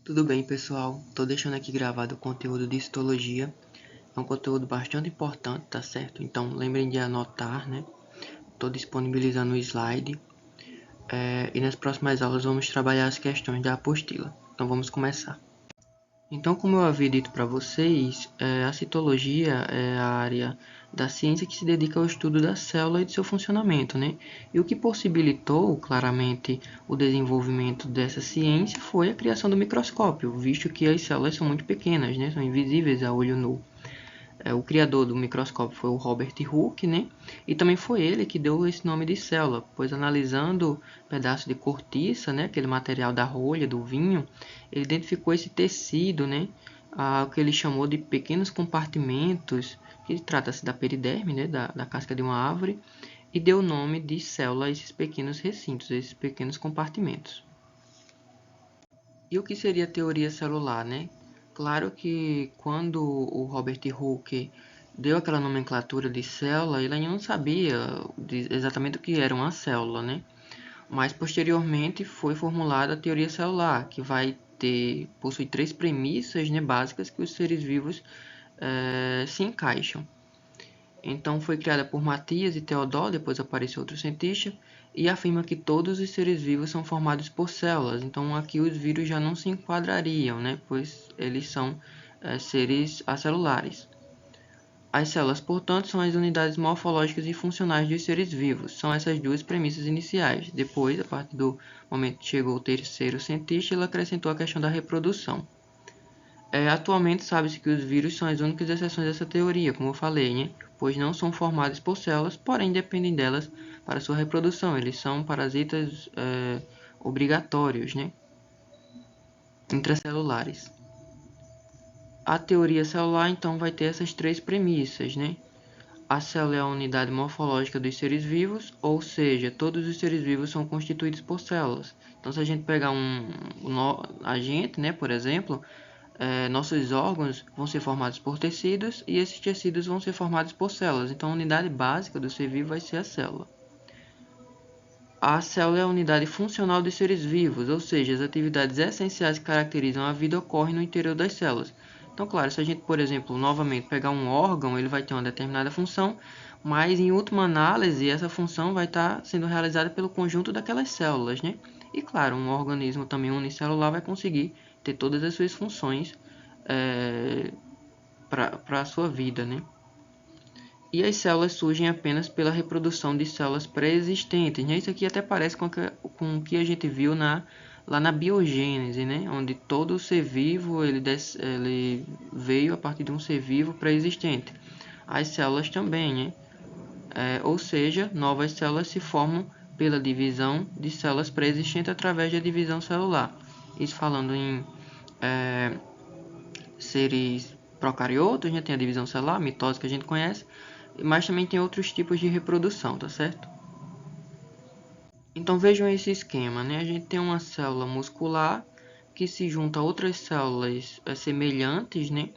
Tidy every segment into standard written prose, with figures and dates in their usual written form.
Tudo bem, pessoal? Estou deixando aqui gravado o conteúdo de histologia. É um conteúdo bastante importante, tá certo? Então, lembrem de anotar, né? Estou disponibilizando o slide. E nas próximas aulas vamos trabalhar as questões da apostila. Então, vamos começar. Então, como eu havia dito para vocês, a citologia é a área da ciência que se dedica ao estudo da célula e de seu funcionamento, né? E o que possibilitou claramente o desenvolvimento dessa ciência foi a criação do microscópio, visto que as células são muito pequenas, né? São invisíveis a olho nu. O criador do microscópio foi o Robert Hooke, né? E também foi ele que deu esse nome de célula, pois analisando pedaço de cortiça, né, aquele material da rolha, do vinho, ele identificou esse tecido, né, o que ele chamou de pequenos compartimentos, que trata-se da periderme, né, da casca de uma árvore, e deu o nome de célula a esses pequenos recintos, a esses pequenos compartimentos. E o que seria a teoria celular, né? Claro que quando o Robert Hooke deu aquela nomenclatura de célula, ele ainda não sabia exatamente o que era uma célula, né? Mas posteriormente foi formulada a teoria celular, que possui três premissas, né, básicas que os seres vivos se encaixam. Então foi criada por Mathias e Theodore, depois apareceu outro cientista, e afirma que todos os seres vivos são formados por células. Então aqui os vírus já não se enquadrariam, né? Pois eles são seres acelulares. As células, portanto, são as unidades morfológicas e funcionais dos seres vivos. São essas duas premissas iniciais. Depois, a partir do momento que chegou o terceiro cientista, ele acrescentou a questão da reprodução. Atualmente sabe-se que os vírus são as únicas exceções dessa teoria, como eu falei, né? Pois não são formados por células, porém dependem delas para sua reprodução. Eles são parasitas obrigatórios, né? Intracelulares. A teoria celular, então, vai ter essas três premissas, né? A célula é a unidade morfológica dos seres vivos, ou seja, todos os seres vivos são constituídos por células. Então, se a gente pegar agente, né, por exemplo, nossos órgãos vão ser formados por tecidos e esses tecidos vão ser formados por células. Então, a unidade básica do ser vivo vai ser a célula. A célula é a unidade funcional dos seres vivos, ou seja, as atividades essenciais que caracterizam a vida ocorrem no interior das células. Então, claro, se a gente, por exemplo, novamente pegar um órgão, ele vai ter uma determinada função, mas em última análise, essa função vai estar sendo realizada pelo conjunto daquelas células, né? E claro, um organismo também unicelular vai conseguir ter todas as suas funções para a sua vida, né? E as células surgem apenas pela reprodução de células pré-existentes, né? Isso aqui até parece com o que a gente viu lá na biogênese, né? Onde todo ser vivo ele veio a partir de um ser vivo pré-existente. As células também, né? Ou seja, novas células se formam pela divisão de células pré-existentes através da divisão celular. Isso falando em seres procariotos, né? Tem a divisão celular, a mitose que a gente conhece, mas também tem outros tipos de reprodução, tá certo? Então vejam esse esquema, né? A gente tem uma célula muscular que se junta a outras células semelhantes, né?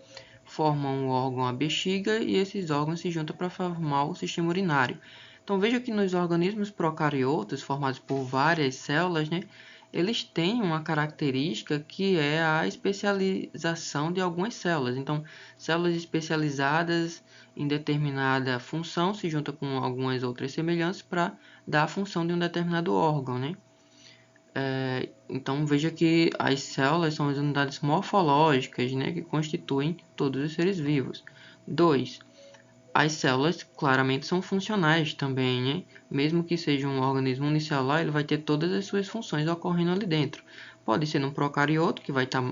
Formam o órgão a bexiga e esses órgãos se juntam para formar o sistema urinário. Então veja que nos organismos procariotos, formados por várias células, né? Eles têm uma característica que é a especialização de algumas células. Então, células especializadas em determinada função se juntam com algumas outras semelhantes para dar a função de um determinado órgão, né? Então veja que as células são as unidades morfológicas, né, que constituem todos os seres vivos. 2. As células claramente são funcionais também, né? Mesmo que seja um organismo unicelular, ele vai ter todas as suas funções ocorrendo ali dentro. Pode ser num procarioto, que vai estar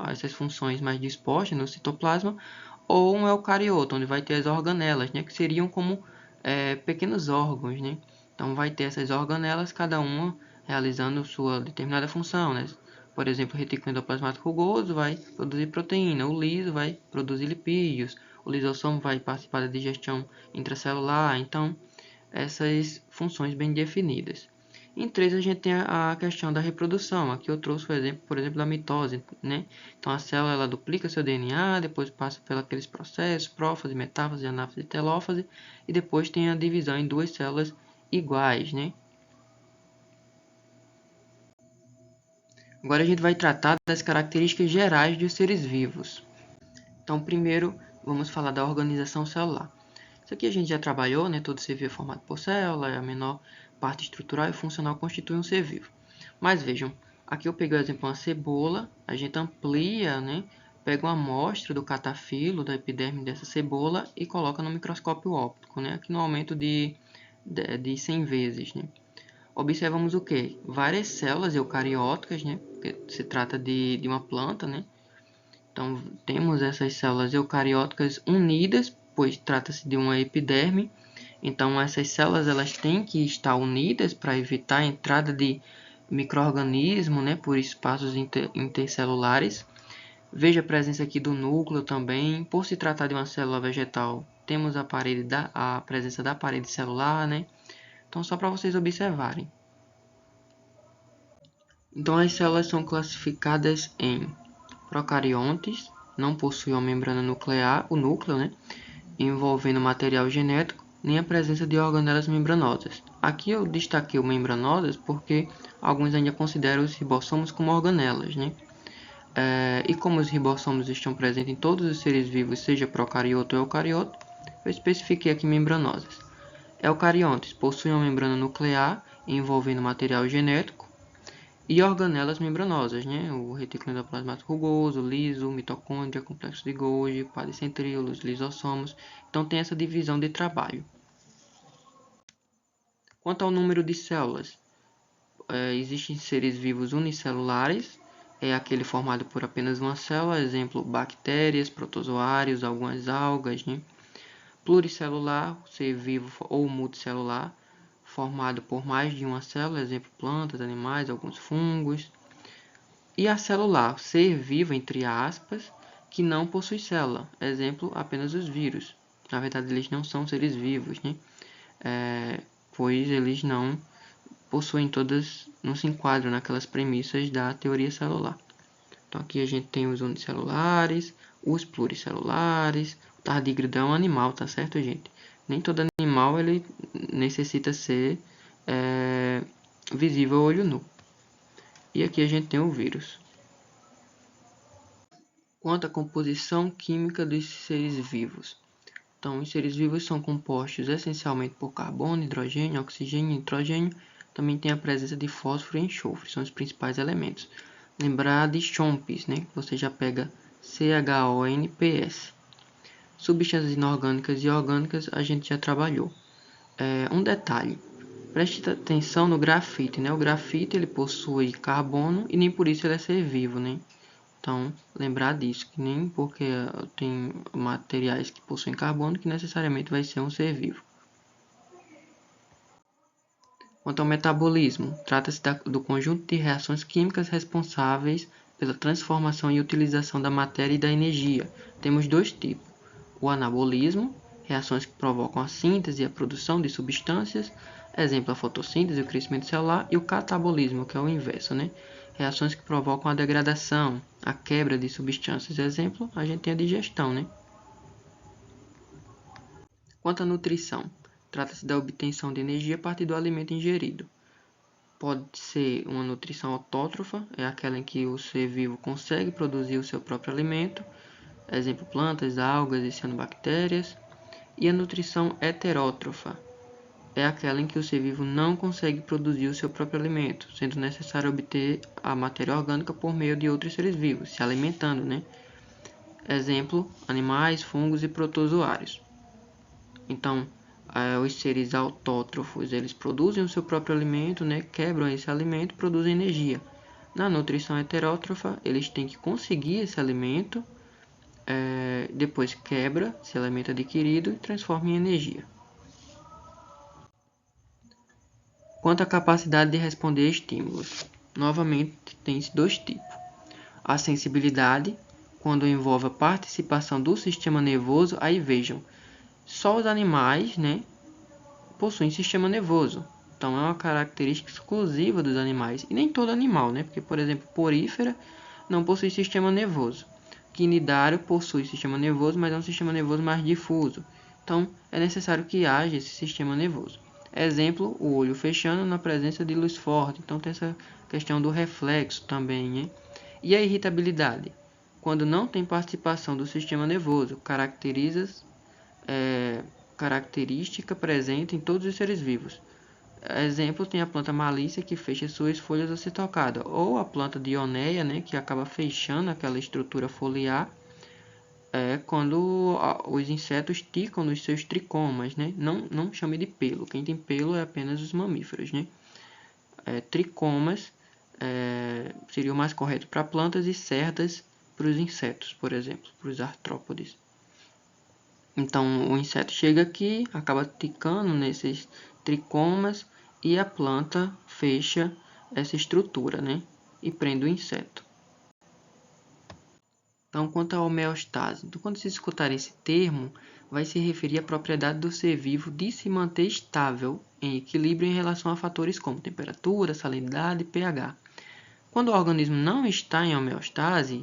essas funções mais dispostas no citoplasma, ou um eucarioto, onde vai ter as organelas, né? Que seriam como pequenos órgãos, né? Então vai ter essas organelas, cada uma realizando sua determinada função, né? Por exemplo, o retículo endoplasmático rugoso vai produzir proteína, o liso vai produzir lipídios, o lisossomo vai participar da digestão intracelular. Então, essas funções bem definidas. Em 3 a gente tem a questão da reprodução. Aqui eu trouxe o exemplo, por exemplo, da mitose, né? Então a célula ela duplica seu DNA, depois passa pelos processos, prófase, metáfase, anáfase e telófase, e depois tem a divisão em duas células iguais, né? Agora a gente vai tratar das características gerais dos seres vivos. Então, primeiro, vamos falar da organização celular. Isso aqui a gente já trabalhou, né? Todo ser vivo é formado por célula, a menor parte estrutural e funcional constitui um ser vivo. Mas vejam, aqui eu peguei o exemplo de uma cebola, a gente amplia, né? Pega uma amostra do catafilo, da epiderme dessa cebola e coloca no microscópio óptico, né? Aqui no aumento de 100 vezes, né? Observamos o que? Várias células eucarióticas, né? Porque se trata de uma planta, né? Então, temos essas células eucarióticas unidas, pois trata-se de uma epiderme. Então, essas células elas têm que estar unidas para evitar a entrada de micro-organismos, né, por espaços intercelulares. Veja a presença aqui do núcleo também. Por se tratar de uma célula vegetal, temos a presença da parede celular, né? Então, só para vocês observarem. Então, as células são classificadas em procariontes, não possuem uma membrana nuclear, o núcleo, né, envolvendo material genético, nem a presença de organelas membranosas. Aqui eu destaquei o membranosas porque alguns ainda consideram os ribossomos como organelas, né? E como os ribossomos estão presentes em todos os seres vivos, seja procarioto ou eucarioto, eu especifiquei aqui membranosas. Eucariontes possuem uma membrana nuclear envolvendo material genético, e organelas membranosas, né? O retículo endoplasmático rugoso, liso, mitocôndria, complexo de Golgi, policentríolos, lisossomos. Então tem essa divisão de trabalho. Quanto ao número de células, existem seres vivos unicelulares, é aquele formado por apenas uma célula, exemplo, bactérias, protozoários, algumas algas, né? Pluricelular, ser vivo ou multicelular, formado por mais de uma célula, exemplo, plantas, animais, alguns fungos. E acelular, ser vivo, entre aspas, que não possui célula. Exemplo, apenas os vírus. Na verdade, eles não são seres vivos, né? Pois eles não possuem todas, não se enquadram naquelas premissas da teoria celular. Então, aqui a gente tem os unicelulares, os pluricelulares. O tardígrado é um animal, tá certo, gente? Nem todo animal ele necessita ser visível a olho nu. E aqui a gente tem o vírus. Quanto à composição química dos seres vivos. Então, os seres vivos são compostos essencialmente por carbono, hidrogênio, oxigênio e nitrogênio. Também tem a presença de fósforo e enxofre, são os principais elementos. Lembrar de CHOMPs, né? Você já pega CHONPS. Substâncias inorgânicas e orgânicas a gente já trabalhou. Um detalhe, preste atenção no grafite, né? O grafite ele possui carbono e nem por isso ele é ser vivo, né? Então, lembrar disso, que nem porque tem materiais que possuem carbono que necessariamente vai ser um ser vivo. Quanto ao metabolismo, trata-se do conjunto de reações químicas responsáveis pela transformação e utilização da matéria e da energia. Temos dois tipos: o anabolismo, reações que provocam a síntese e a produção de substâncias, exemplo a fotossíntese e o crescimento celular, e o catabolismo, que é o inverso, né? Reações que provocam a degradação, a quebra de substâncias, exemplo, a gente tem a digestão, né? Quanto à nutrição, trata-se da obtenção de energia a partir do alimento ingerido. Pode ser uma nutrição autótrofa, é aquela em que o ser vivo consegue produzir o seu próprio alimento, exemplo, plantas, algas e cianobactérias. E a nutrição heterótrofa é aquela em que o ser vivo não consegue produzir o seu próprio alimento, sendo necessário obter a matéria orgânica por meio de outros seres vivos, se alimentando, né? Exemplo, animais, fungos e protozoários. Então, os seres autótrofos, eles produzem o seu próprio alimento, né? Quebram esse alimento e produzem energia. Na nutrição heterótrofa, eles têm que conseguir esse alimento, depois quebra esse alimento adquirido e transforma em energia. Quanto à capacidade de responder a estímulos, novamente tem dois tipos. A sensibilidade, quando envolve a participação do sistema nervoso, aí vejam, só os animais, né, possuem sistema nervoso. Então é uma característica exclusiva dos animais. E nem todo animal, né? Porque, por exemplo, porífera não possui sistema nervoso. Quinidário possui sistema nervoso, mas é um sistema nervoso mais difuso. Então é necessário que haja esse sistema nervoso. Exemplo, o olho fechando na presença de luz forte. Então tem essa questão do reflexo também, hein? E a irritabilidade? Quando não tem participação do sistema nervoso, característica presente em todos os seres vivos. Exemplo, tem a planta malícia que fecha suas folhas a ser tocada, ou a planta dioneia, né, que acaba fechando aquela estrutura foliar quando os insetos ticam nos seus tricomas, né? Não chame de pelo, quem tem pelo é apenas os mamíferos, né? Tricomas seria o mais correto para plantas e cerdas para os insetos, por exemplo, para os artrópodes. Então, o inseto chega aqui, acaba ticando nesses tricomas e a planta fecha essa estrutura, né? E prende o inseto. Então, quanto à homeostase, então, quando se escutar esse termo, vai se referir à propriedade do ser vivo de se manter estável, em equilíbrio em relação a fatores como temperatura, salinidade e pH. Quando o organismo não está em homeostase,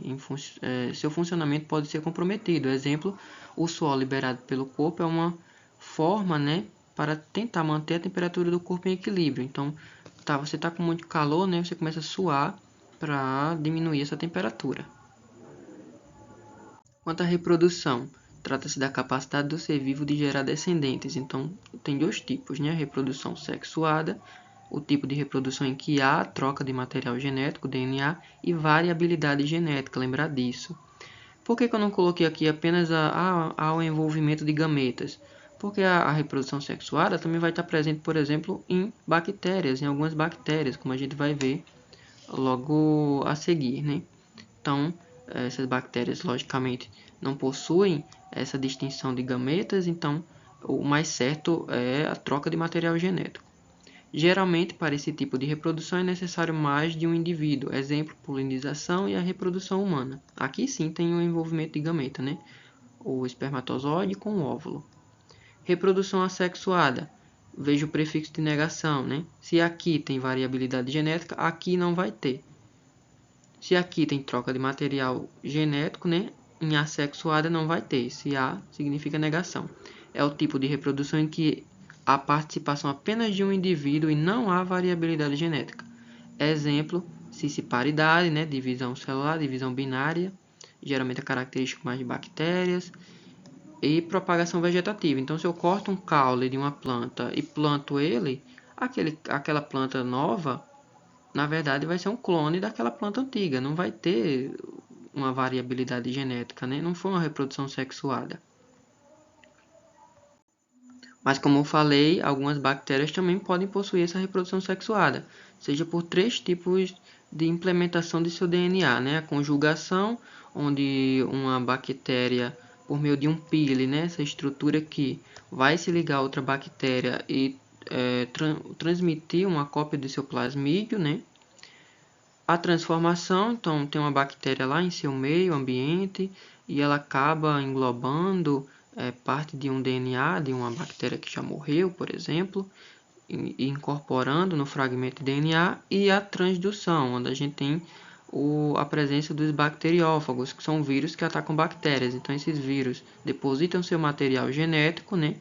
seu funcionamento pode ser comprometido. Exemplo, o suor liberado pelo corpo é uma forma, né, para tentar manter a temperatura do corpo em equilíbrio. Então, você está com muito calor, né, você começa a suar para diminuir essa temperatura. Quanto à reprodução, trata-se da capacidade do ser vivo de gerar descendentes. Então, tem dois tipos, né? A reprodução sexuada, o tipo de reprodução em que há troca de material genético, DNA, e variabilidade genética, lembrar disso. Por que eu não coloquei aqui apenas o envolvimento de gametas? Porque a reprodução sexuada também vai estar presente, por exemplo, em bactérias, em algumas bactérias, como a gente vai ver logo a seguir, né? Então, essas bactérias, logicamente, não possuem essa distinção de gametas, então o mais certo é a troca de material genético. Geralmente, para esse tipo de reprodução é necessário mais de um indivíduo, exemplo, polinização e a reprodução humana. Aqui sim tem o envolvimento de gameta, né? O espermatozoide com o óvulo. Reprodução assexuada, veja o prefixo de negação, né? Se aqui tem variabilidade genética, aqui não vai ter. Se aqui tem troca de material genético, né? Em assexuada não vai ter. Se há, significa negação. É o tipo de reprodução em que há participação apenas de um indivíduo e não há variabilidade genética. Exemplo, cisparidade, né? Divisão celular, divisão binária, geralmente é característico mais de bactérias. E propagação vegetativa. Então, se eu corto um caule de uma planta e planto ele, aquela planta nova, na verdade, vai ser um clone daquela planta antiga. Não vai ter uma variabilidade genética, né? Não foi uma reprodução sexuada. Mas, como eu falei, algumas bactérias também podem possuir essa reprodução sexuada, seja por 3 tipos de implementação de seu DNA, né? A conjugação, onde uma bactéria, por meio de um pile, né? Essa estrutura aqui, vai se ligar a outra bactéria e transmitir uma cópia de seu plasmídio, né? A transformação, então, tem uma bactéria lá em seu meio ambiente e ela acaba englobando parte de um DNA de uma bactéria que já morreu, por exemplo, e incorporando no fragmento de DNA, e a transdução, onde a gente tem a presença dos bacteriófagos, que são vírus que atacam bactérias. Então, esses vírus depositam seu material genético, né?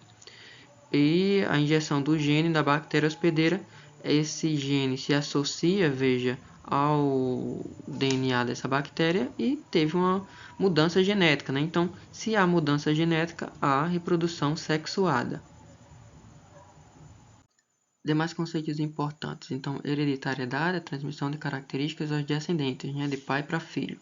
E a injeção do gene da bactéria hospedeira, esse gene se associa, veja, ao DNA dessa bactéria e teve uma mudança genética, né? Então, se há mudança genética, há reprodução sexuada. Demais conceitos importantes. Então, hereditariedade, a transmissão de características aos descendentes, né? De pai para filho.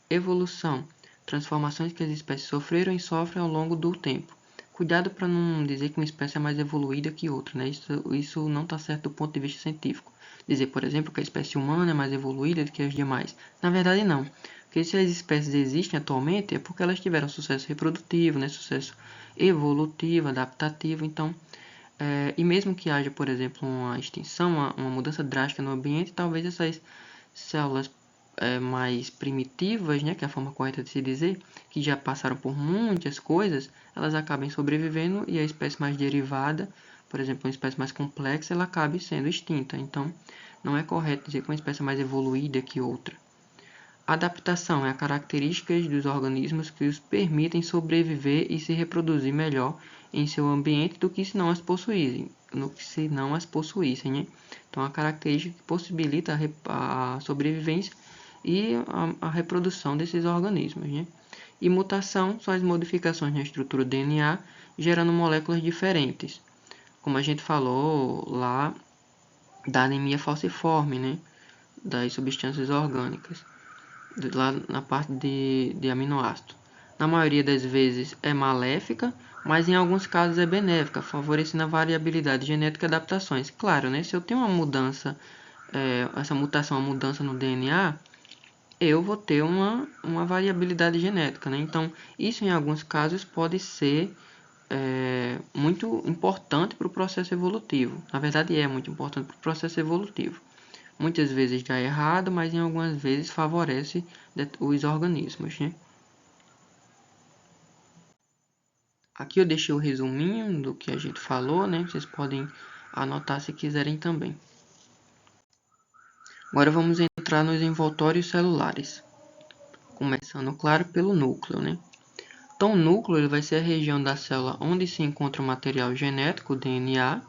Evolução, transformações que as espécies sofreram e sofrem ao longo do tempo. Cuidado para não dizer que uma espécie é mais evoluída que outra, né? Isso não está certo do ponto de vista científico. Dizer, por exemplo, que a espécie humana é mais evoluída do que as demais. Na verdade, não. Porque se as espécies existem atualmente é porque elas tiveram sucesso reprodutivo, né? Sucesso evolutivo, adaptativo. Então, e mesmo que haja, por exemplo, uma extinção, uma mudança drástica no ambiente, talvez essas células mais primitivas, né, que é a forma correta de se dizer, que já passaram por muitas coisas, elas acabem sobrevivendo e a espécie mais derivada, por exemplo, uma espécie mais complexa, ela acabe sendo extinta. Então, não é correto dizer que uma espécie é mais evoluída que outra. Adaptação é a característica dos organismos que os permitem sobreviver e se reproduzir melhor em seu ambiente do que se não as possuíssem, né? Então, a característica que possibilita a sobrevivência e a reprodução desses organismos, né? E mutação são as modificações na estrutura do DNA, gerando moléculas diferentes. Como a gente falou lá da anemia falciforme, né? Das substâncias orgânicas, lá na parte de aminoácido. Na maioria das vezes é maléfica, mas em alguns casos é benéfica, favorecendo a variabilidade genética e adaptações. Claro, né? Se eu tenho uma mudança, essa mutação, uma mudança no DNA, eu vou ter uma variabilidade genética, né? Então, isso em alguns casos pode ser muito importante para o processo evolutivo. Na verdade, é muito importante para o processo evolutivo. Muitas vezes dá errado, mas em algumas vezes favorece os organismos, né? Aqui eu deixei o resuminho do que a gente falou, né? Vocês podem anotar se quiserem também. Agora vamos entrar nos envoltórios celulares. Começando, claro, pelo núcleo, né? Então, o núcleo ele vai ser a região da célula onde se encontra o material genético, o DNA.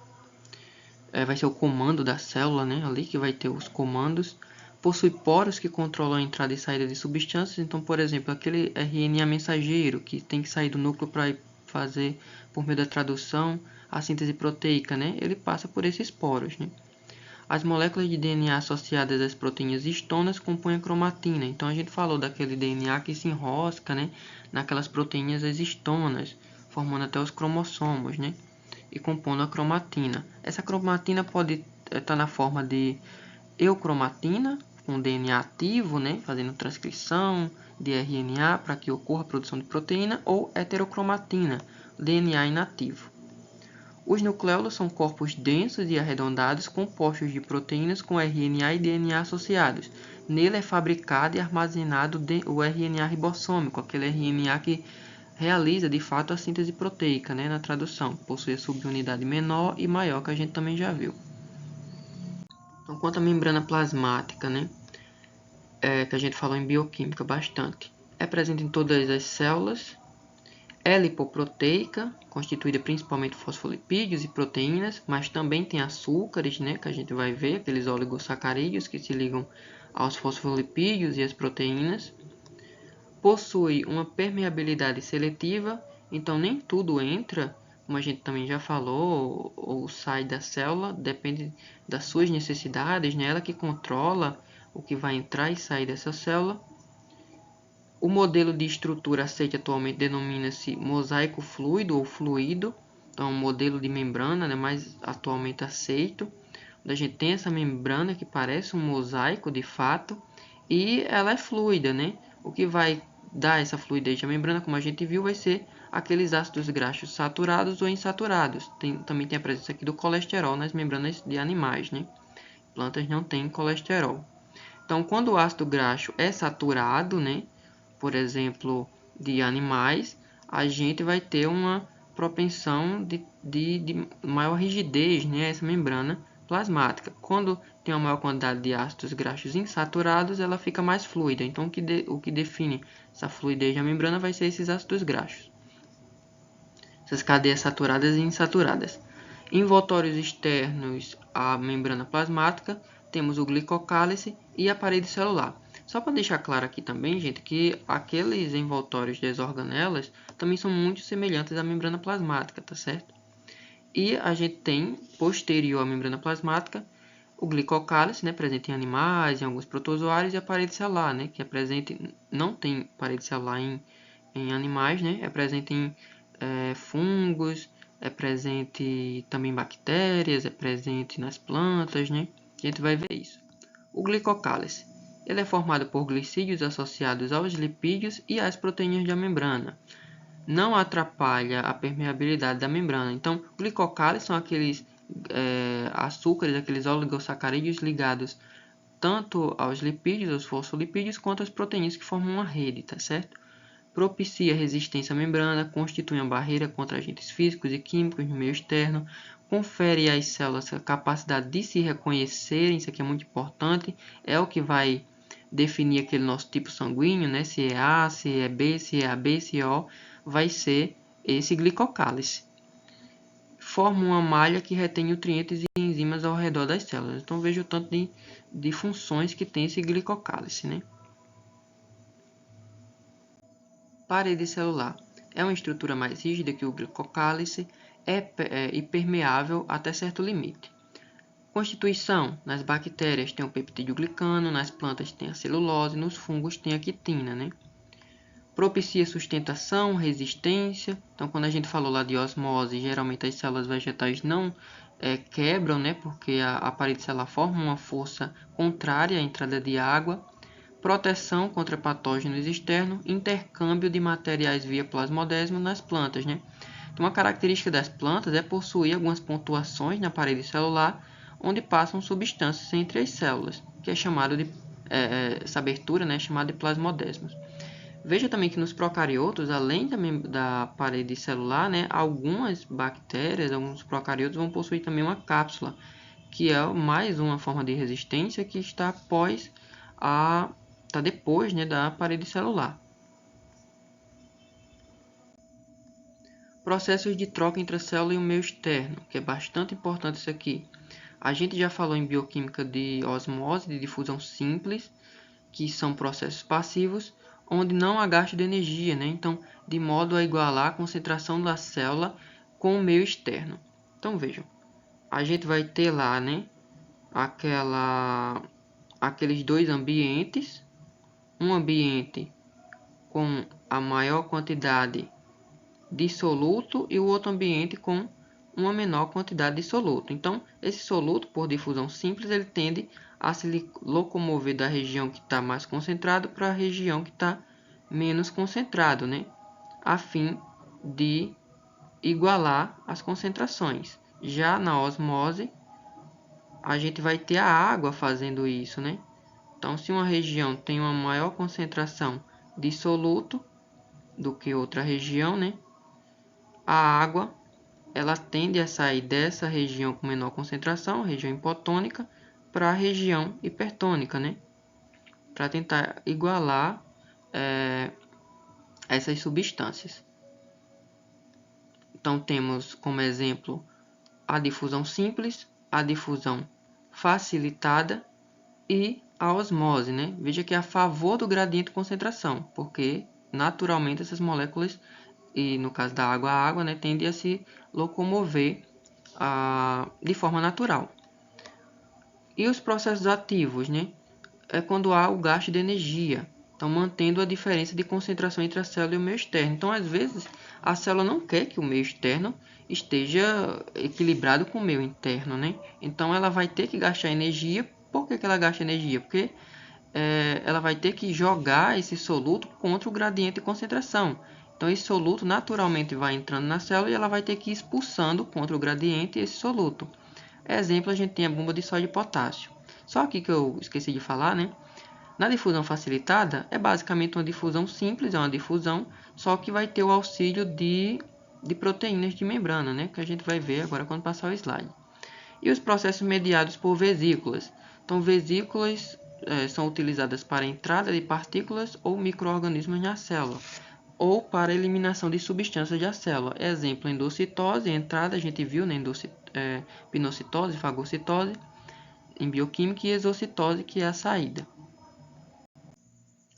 Vai ser o comando da célula, né? Ali que vai ter os comandos. Possui poros que controlam a entrada e saída de substâncias. Então, por exemplo, aquele RNA mensageiro que tem que sair do núcleo para fazer, por meio da tradução, a síntese proteica, né? Ele passa por esses poros, né? As moléculas de DNA associadas às proteínas histonas compõem a cromatina. Então, a gente falou daquele DNA que se enrosca, né? Naquelas proteínas as histonas, formando até os cromossomos, né? E compondo a cromatina. Essa cromatina pode estar na forma de eucromatina, com DNA ativo, né, fazendo transcrição de RNA para que ocorra a produção de proteína, ou heterocromatina, DNA inativo. Os nucleolos são corpos densos e arredondados compostos de proteínas com RNA e DNA associados. Nele é fabricado e armazenado o RNA ribossômico, aquele RNA que realiza de fato a síntese proteica, né, na tradução. Possui a subunidade menor e maior, que a gente também já viu. Então, quanto à membrana plasmática, né, que a gente falou em bioquímica bastante, é presente em todas as células, é lipoproteica, constituída principalmente de fosfolipídios e proteínas, mas também tem açúcares, né, que a gente vai ver, aqueles oligosacarídeos que se ligam aos fosfolipídios e às proteínas. Possui uma permeabilidade seletiva, então nem tudo entra, como a gente também já falou, ou sai da célula, depende das suas necessidades, né? Ela que controla o que vai entrar e sair dessa célula. O modelo de estrutura aceite atualmente denomina-se mosaico fluido ou fluido, então um modelo de membrana, né, mais atualmente aceito, onde a gente tem essa membrana que parece um mosaico de fato, e ela é fluida, né? O que vai dar essa fluidez à membrana, como a gente viu, vai ser aqueles ácidos graxos saturados ou insaturados. Também tem a presença aqui do colesterol nas membranas de animais, né? Plantas não têm colesterol. Então, quando o ácido graxo é saturado, né, por exemplo, de animais, a gente vai ter uma propensão de maior rigidez, né, essa membrana plasmática. Quando tem uma maior quantidade de ácidos graxos insaturados, ela fica mais fluida. Então, o que define essa fluidez da membrana vai ser esses ácidos graxos. Essas cadeias saturadas e insaturadas. Envoltórios externos à membrana plasmática, temos o glicocálice e a parede celular. Só para deixar claro aqui também, gente, que aqueles envoltórios das organelas também são muito semelhantes à membrana plasmática, tá certo? E a gente tem, posterior à membrana plasmática, o glicocálice, né, presente em animais, em alguns protozoários, e a parede celular, né, que é presente, não tem parede celular em animais, né, é presente em fungos, é presente também em bactérias, é presente nas plantas, né? A gente vai ver isso. O glicocálice, ele é formado por glicídios associados aos lipídios e às proteínas da membrana. Não atrapalha a permeabilidade da membrana. Então, glicocálice são aqueles açúcares, aqueles oligosacarídeos ligados tanto aos lipídios, aos fosfolipídios, quanto às proteínas que formam uma rede, tá certo? Propicia resistência à membrana, constitui uma barreira contra agentes físicos e químicos no meio externo, confere às células a capacidade de se reconhecerem, isso aqui é muito importante, é o que vai definir aquele nosso tipo sanguíneo, né? Se é A, se é B, se é AB, se é O, vai ser esse glicocálice. Forma uma malha que retém nutrientes e enzimas ao redor das células. Então veja o tanto de funções que tem esse glicocálice, né? Parede celular é uma estrutura mais rígida que o glicocálice, e permeável até certo limite. Constituição: nas bactérias tem o peptidoglicano, nas plantas tem a celulose, nos fungos tem a quitina, né? Propicia sustentação, resistência. Então, quando a gente falou lá de osmose, geralmente as células vegetais não quebram, né? Porque a parede celular forma uma força contrária à entrada de água. Proteção contra patógenos externos, intercâmbio de materiais via plasmodésimo nas plantas, né? Então, uma característica das plantas é possuir algumas pontuações na parede celular, onde passam substâncias entre as células, que é chamado de essa abertura, né, é chamada de plasmodésmos. Veja também que nos procariotos, além da parede celular, né, algumas bactérias, alguns procariotos vão possuir também uma cápsula, que é mais uma forma de resistência que está depois, né, da parede celular. Processos de troca entre a célula e o meio externo, que é bastante importante isso aqui. A gente já falou em bioquímica de osmose, de difusão simples, que são processos passivos, onde não há gasto de energia, né? Então, de modo a igualar a concentração da célula com o meio externo. Então, vejam, a gente vai ter lá, né, aqueles dois ambientes, um ambiente com a maior quantidade de soluto e o outro ambiente com uma menor quantidade de soluto. Então, esse soluto, por difusão simples, ele tende a se locomover da região que está mais concentrado para a região que está menos concentrado, né? A fim de igualar as concentrações. Já na osmose, a gente vai ter a água fazendo isso, né? Então, se uma região tem uma maior concentração de soluto do que outra região, né? A água ela tende a sair dessa região com menor concentração, região hipotônica, para a região hipertônica, né? Para tentar igualar essas substâncias. Então, temos como exemplo a difusão simples, a difusão facilitada e a osmose, né? Veja que é a favor do gradiente de concentração, porque naturalmente essas moléculas, e no caso da água, a água, né, tende a se locomover de forma natural. E os processos ativos, né? É quando há o gasto de energia, então mantendo a diferença de concentração entre a célula e o meio externo. Então, às vezes, a célula não quer que o meio externo esteja equilibrado com o meio interno, né? Então, ela vai ter que gastar energia. Por que ela gasta energia? Porque ela vai ter que jogar esse soluto contra o gradiente de concentração. Então, esse soluto naturalmente vai entrando na célula e ela vai ter que ir expulsando contra o gradiente esse soluto. Exemplo, a gente tem a bomba de sódio e potássio. Só aqui que eu esqueci de falar, né? Na difusão facilitada, é basicamente uma difusão simples, é uma difusão, só que vai ter o auxílio de proteínas de membrana, né? Que a gente vai ver agora quando passar o slide. E os processos mediados por vesículas. Então, vesículas são utilizadas para a entrada de partículas ou micro-organismos na célula, ou para a eliminação de substâncias da célula. Exemplo, endocitose, entrada, a gente viu, né? Pinocitose, fagocitose, em bioquímica, e exocitose, que é a saída.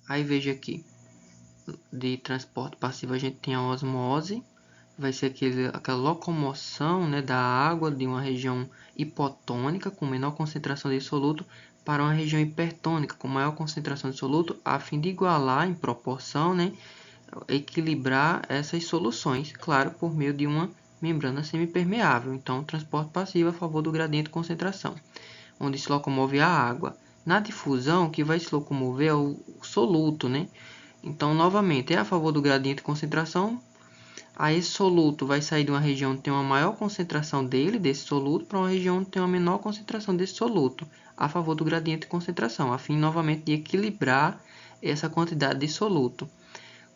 Aí veja aqui, de transporte passivo a gente tem a osmose, vai ser aquela locomoção, né, da água de uma região hipotônica com menor concentração de soluto para uma região hipertônica com maior concentração de soluto, a fim de igualar em proporção, né, equilibrar essas soluções, claro, por meio de uma membrana semipermeável. Então, transporte passivo a favor do gradiente de concentração, onde se locomove a água. Na difusão, o que vai se locomover é o soluto, né? Então, novamente, é a favor do gradiente de concentração. Aí, esse soluto vai sair de uma região que tem uma maior concentração desse soluto, para uma região que tem uma menor concentração desse soluto, a favor do gradiente de concentração, a fim, novamente, de equilibrar essa quantidade de soluto.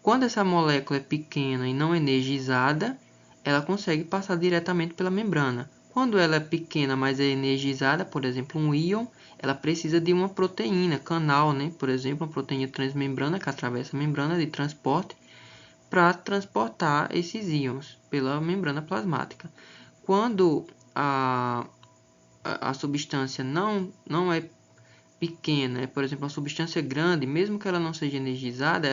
Quando essa molécula é pequena e não energizada, ela consegue passar diretamente pela membrana. Quando ela é pequena, mas é energizada, por exemplo, um íon, ela precisa de uma proteína, canal, né? Por exemplo, uma proteína transmembrana que atravessa a membrana de transporte para transportar esses íons pela membrana plasmática. Quando a substância não é pequena, por exemplo, uma substância grande, mesmo que ela não seja energizada,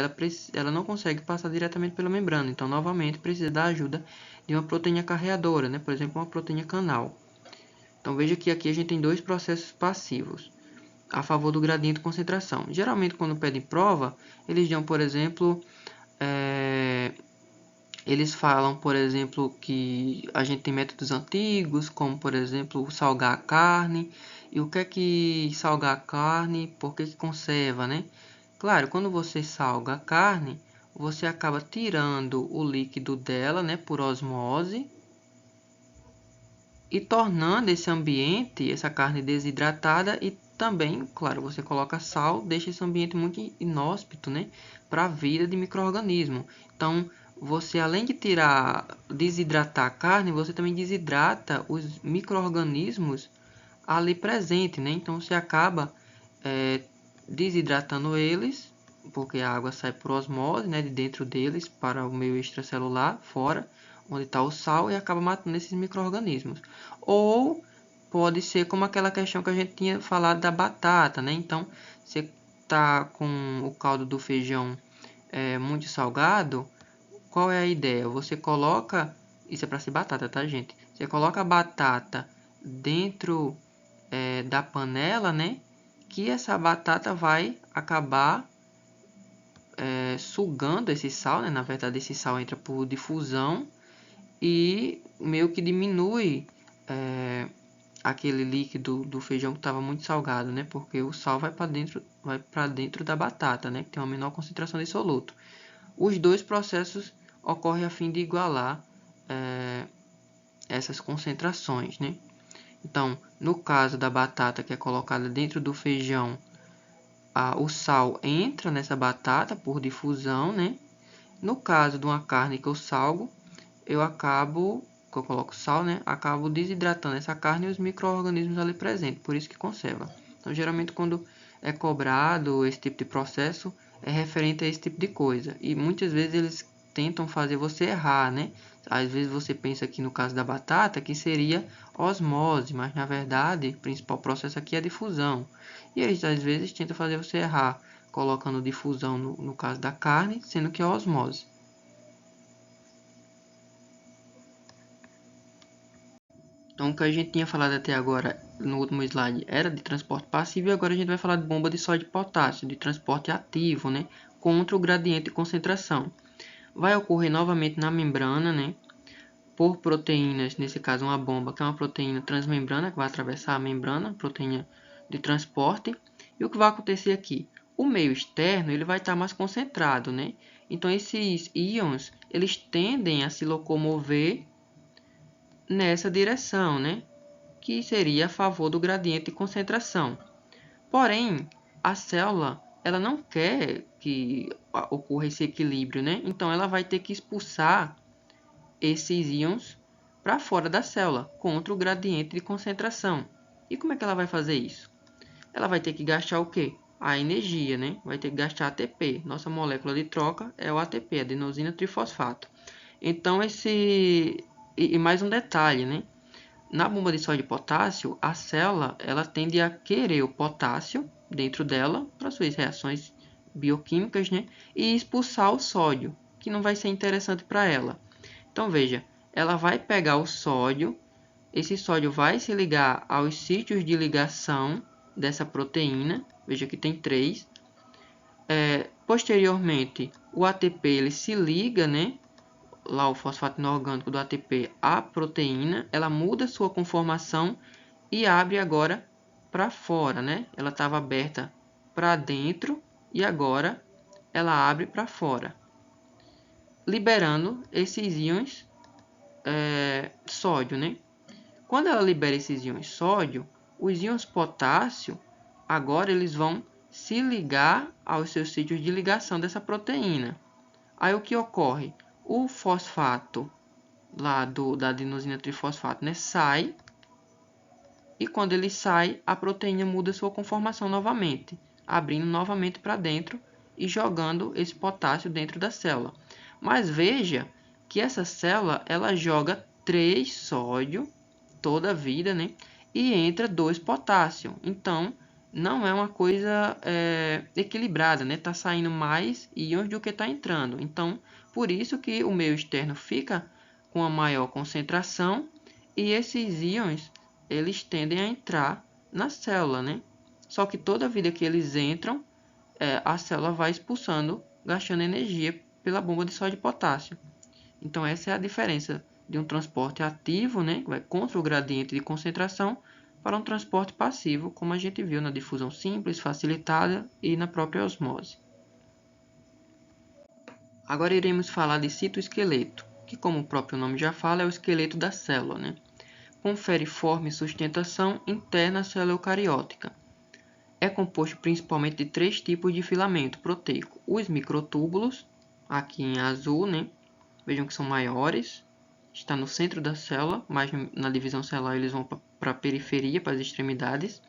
ela não consegue passar diretamente pela membrana. Então, novamente, precisa da ajuda de uma proteína carreadora, né? Por exemplo, uma proteína canal. Então, veja que aqui a gente tem dois processos passivos a favor do gradiente de concentração. Geralmente, quando pedem prova, eles dão, por exemplo, eles falam, por exemplo, que a gente tem métodos antigos, como, por exemplo, salgar a carne. E o que é que salgar a carne? Por que conserva, né? Claro, quando você salga a carne, você acaba tirando o líquido dela, né, por osmose, e tornando esse ambiente, essa carne desidratada, e também, claro, você coloca sal, deixa esse ambiente muito inóspito, né, para a vida de micro-organismo. Então, você além de desidratar a carne, você também desidrata os micro-organismos ali presentes, né? Então, você acaba desidratando eles, porque a água sai por osmose, né, de dentro deles para o meio extracelular, fora, onde está o sal, e acaba matando esses micro-organismos. Ou pode ser como aquela questão que a gente tinha falado da batata, né? Então, você está com o caldo do feijão muito salgado, qual é a ideia? Você coloca, isso é para ser batata, tá, gente? Você coloca a batata dentro da panela, né? Que essa batata vai acabar sugando esse sal, né? Na verdade, esse sal entra por difusão e meio que diminui aquele líquido do feijão que estava muito salgado, né? Porque o sal vai para dentro da batata, né? Que tem uma menor concentração de soluto. Os dois processos ocorrem a fim de igualar essas concentrações, né? Então, no caso da batata que é colocada dentro do feijão, o sal entra nessa batata por difusão, né? No caso de uma carne que eu salgo, que eu coloco sal, né? Acabo desidratando essa carne e os micro-organismos ali presentes, por isso que conserva. Então, geralmente, quando é cobrado esse tipo de processo, é referente a esse tipo de coisa. E muitas vezes eles tentam fazer você errar, né? Às vezes você pensa aqui no caso da batata que seria osmose, mas na verdade o principal processo aqui é a difusão. E eles às vezes tentam fazer você errar, colocando difusão no caso da carne, sendo que é osmose. Então, o que a gente tinha falado até agora no último slide era de transporte passivo, e agora a gente vai falar de bomba de sódio e potássio, de transporte ativo, né, contra o gradiente de concentração. Vai ocorrer novamente na membrana, né, por proteínas, nesse caso uma bomba, que é uma proteína transmembrana, que vai atravessar a membrana, proteína de transporte. E o que vai acontecer aqui? O meio externo ele vai estar mais concentrado, né? Então, esses íons eles tendem a se locomover nessa direção, né? Que seria a favor do gradiente de concentração. Porém, a célula ela não quer que ocorra esse equilíbrio, né? Então, ela vai ter que expulsar esses íons para fora da célula, contra o gradiente de concentração. E como é que ela vai fazer isso? Ela vai ter que gastar o quê? A energia, né? Vai ter que gastar ATP. Nossa molécula de troca é o ATP, adenosina trifosfato. Então, E mais um detalhe, né? Na bomba de sódio e potássio, a célula ela tende a querer o potássio dentro dela para suas reações bioquímicas, né? E expulsar o sódio, que não vai ser interessante para ela. Então, veja, ela vai pegar o sódio, esse sódio vai se ligar aos sítios de ligação dessa proteína, veja que tem 3. Posteriormente, o ATP ele se liga, né? Lá o fosfato inorgânico do ATP à proteína, ela muda sua conformação e abre agora para fora, né? Ela estava aberta para dentro e agora ela abre para fora, liberando esses íons sódio, né? Quando ela libera esses íons sódio, os íons potássio, agora eles vão se ligar aos seus sítios de ligação dessa proteína. Aí o que ocorre? O fosfato lá da adenosina trifosfato, né, sai e quando ele sai, a proteína muda sua conformação novamente, abrindo novamente para dentro e jogando esse potássio dentro da célula. Mas veja que essa célula ela joga 3 sódio toda a vida, né? E entra 2 potássio. Então, não é uma coisa equilibrada, né? Tá saindo mais íons do que está entrando. Então, por isso que o meio externo fica com a maior concentração e esses íons eles tendem a entrar na célula, né? Só que toda vida que eles entram, a célula vai expulsando, gastando energia pela bomba de sódio e potássio. Então essa é a diferença de um transporte ativo, né, que vai contra o gradiente de concentração, para um transporte passivo, como a gente viu na difusão simples, facilitada e na própria osmose. Agora iremos falar de citoesqueleto, que como o próprio nome já fala, é o esqueleto da célula, né? Confere forma e sustentação interna à célula eucariótica. É composto principalmente de 3 tipos de filamento proteico. Os microtúbulos, aqui em azul, né? Vejam que são maiores, está no centro da célula, mas na divisão celular eles vão para a periferia, para as extremidades.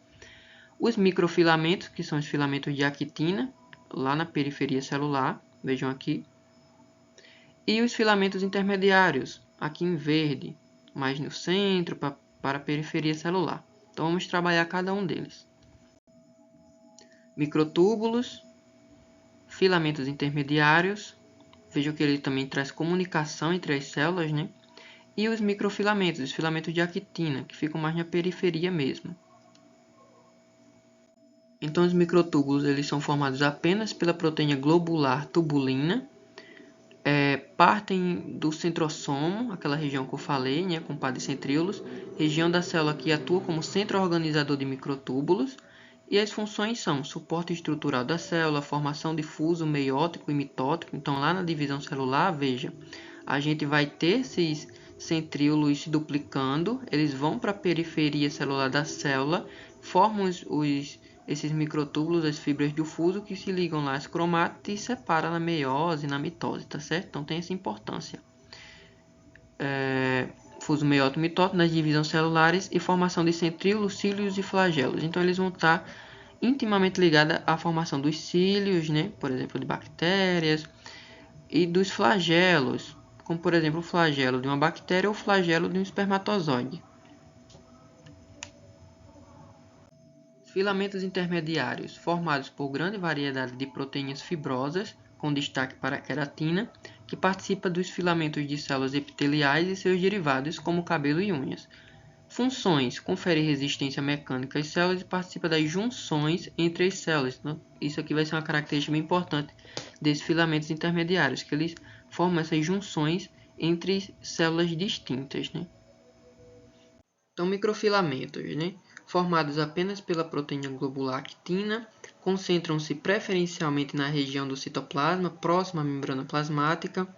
Os microfilamentos, que são os filamentos de actina, lá na periferia celular, vejam aqui. E os filamentos intermediários, aqui em verde, mais no centro, para a periferia celular. Então vamos trabalhar cada um deles. Microtúbulos, filamentos intermediários, vejam que ele também traz comunicação entre as células, né? E os microfilamentos, os filamentos de actina, que ficam mais na periferia mesmo. Então, os microtúbulos eles são formados apenas pela proteína globular tubulina, partem do centrosomo, aquela região que eu falei, né, com centríolos, região da célula que atua como centro organizador de microtúbulos, e as funções são suporte estrutural da célula, formação de fuso meiótico e mitótico. Então, lá na divisão celular, veja, a gente vai ter esses centríolos se duplicando, eles vão para a periferia celular da célula, formam esses microtúbulos, as fibras do fuso que se ligam lá às cromátides e separam na meiose e na mitose, tá certo? Então tem essa importância. Fuso meiótico e mitótico nas divisões celulares e formação de centríolos, cílios e flagelos. Então eles vão estar intimamente ligados à formação dos cílios, né? Por exemplo, de bactérias, e dos flagelos, como por exemplo o flagelo de uma bactéria ou o flagelo de um espermatozoide. Filamentos intermediários, formados por grande variedade de proteínas fibrosas, com destaque para a queratina, que participa dos filamentos de células epiteliais e seus derivados, como cabelo e unhas. Funções, confere resistência mecânica às células e participa das junções entre as células. Então, isso aqui vai ser uma característica bem importante desses filamentos intermediários, que eles formam essas junções entre células distintas, né? Então, microfilamentos, né? Formados apenas pela proteína globular actina, concentram-se preferencialmente na região do citoplasma, próxima à membrana plasmática,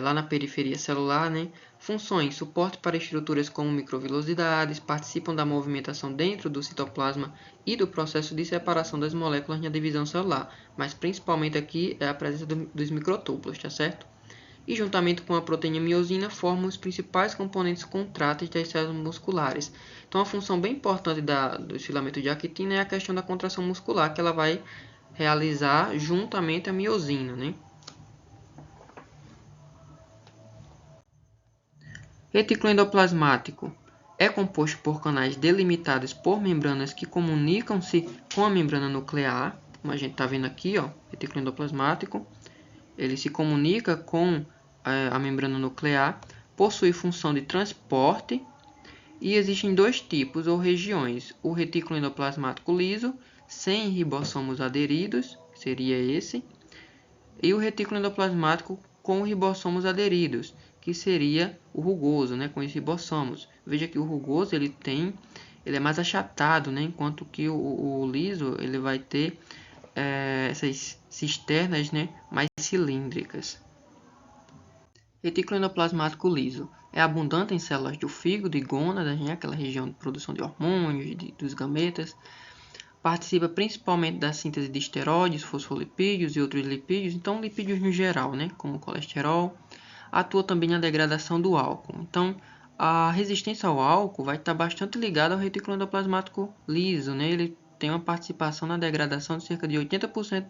lá na periferia celular, né? Funções, suporte para estruturas como microvilosidades, participam da movimentação dentro do citoplasma e do processo de separação das moléculas na divisão celular, mas principalmente aqui é a presença dos microtúbulos, tá certo? E juntamente com a proteína miosina formam os principais componentes contráteis das células musculares. Então, a função bem importante do filamento de actina é a questão da contração muscular, que ela vai realizar juntamente a miosina, né? Retículo endoplasmático é composto por canais delimitados por membranas que comunicam-se com a membrana nuclear, como a gente está vendo aqui, ó, retículo endoplasmático. Ele se comunica com a membrana nuclear, possui função de transporte e existem 2 tipos ou regiões: o retículo endoplasmático liso, sem ribossomos aderidos, seria esse, e o retículo endoplasmático com ribossomos aderidos, que seria o rugoso, né, com os ribossomos. Veja que o rugoso ele é mais achatado, né, enquanto que o liso ele vai ter essas cisternas, né, mais cilíndricas. Retículo endoplasmático liso é abundante em células do fígado e gônadas, né, aquela região de produção de hormônios, dos gametas. Participa principalmente da síntese de esteroides, fosfolipídios e outros lipídios, então lipídios no geral, né, como o colesterol. Atua também na degradação do álcool. Então, a resistência ao álcool vai estar bastante ligada ao retículo endoplasmático liso, né? Ele tem uma participação na degradação de cerca de 80%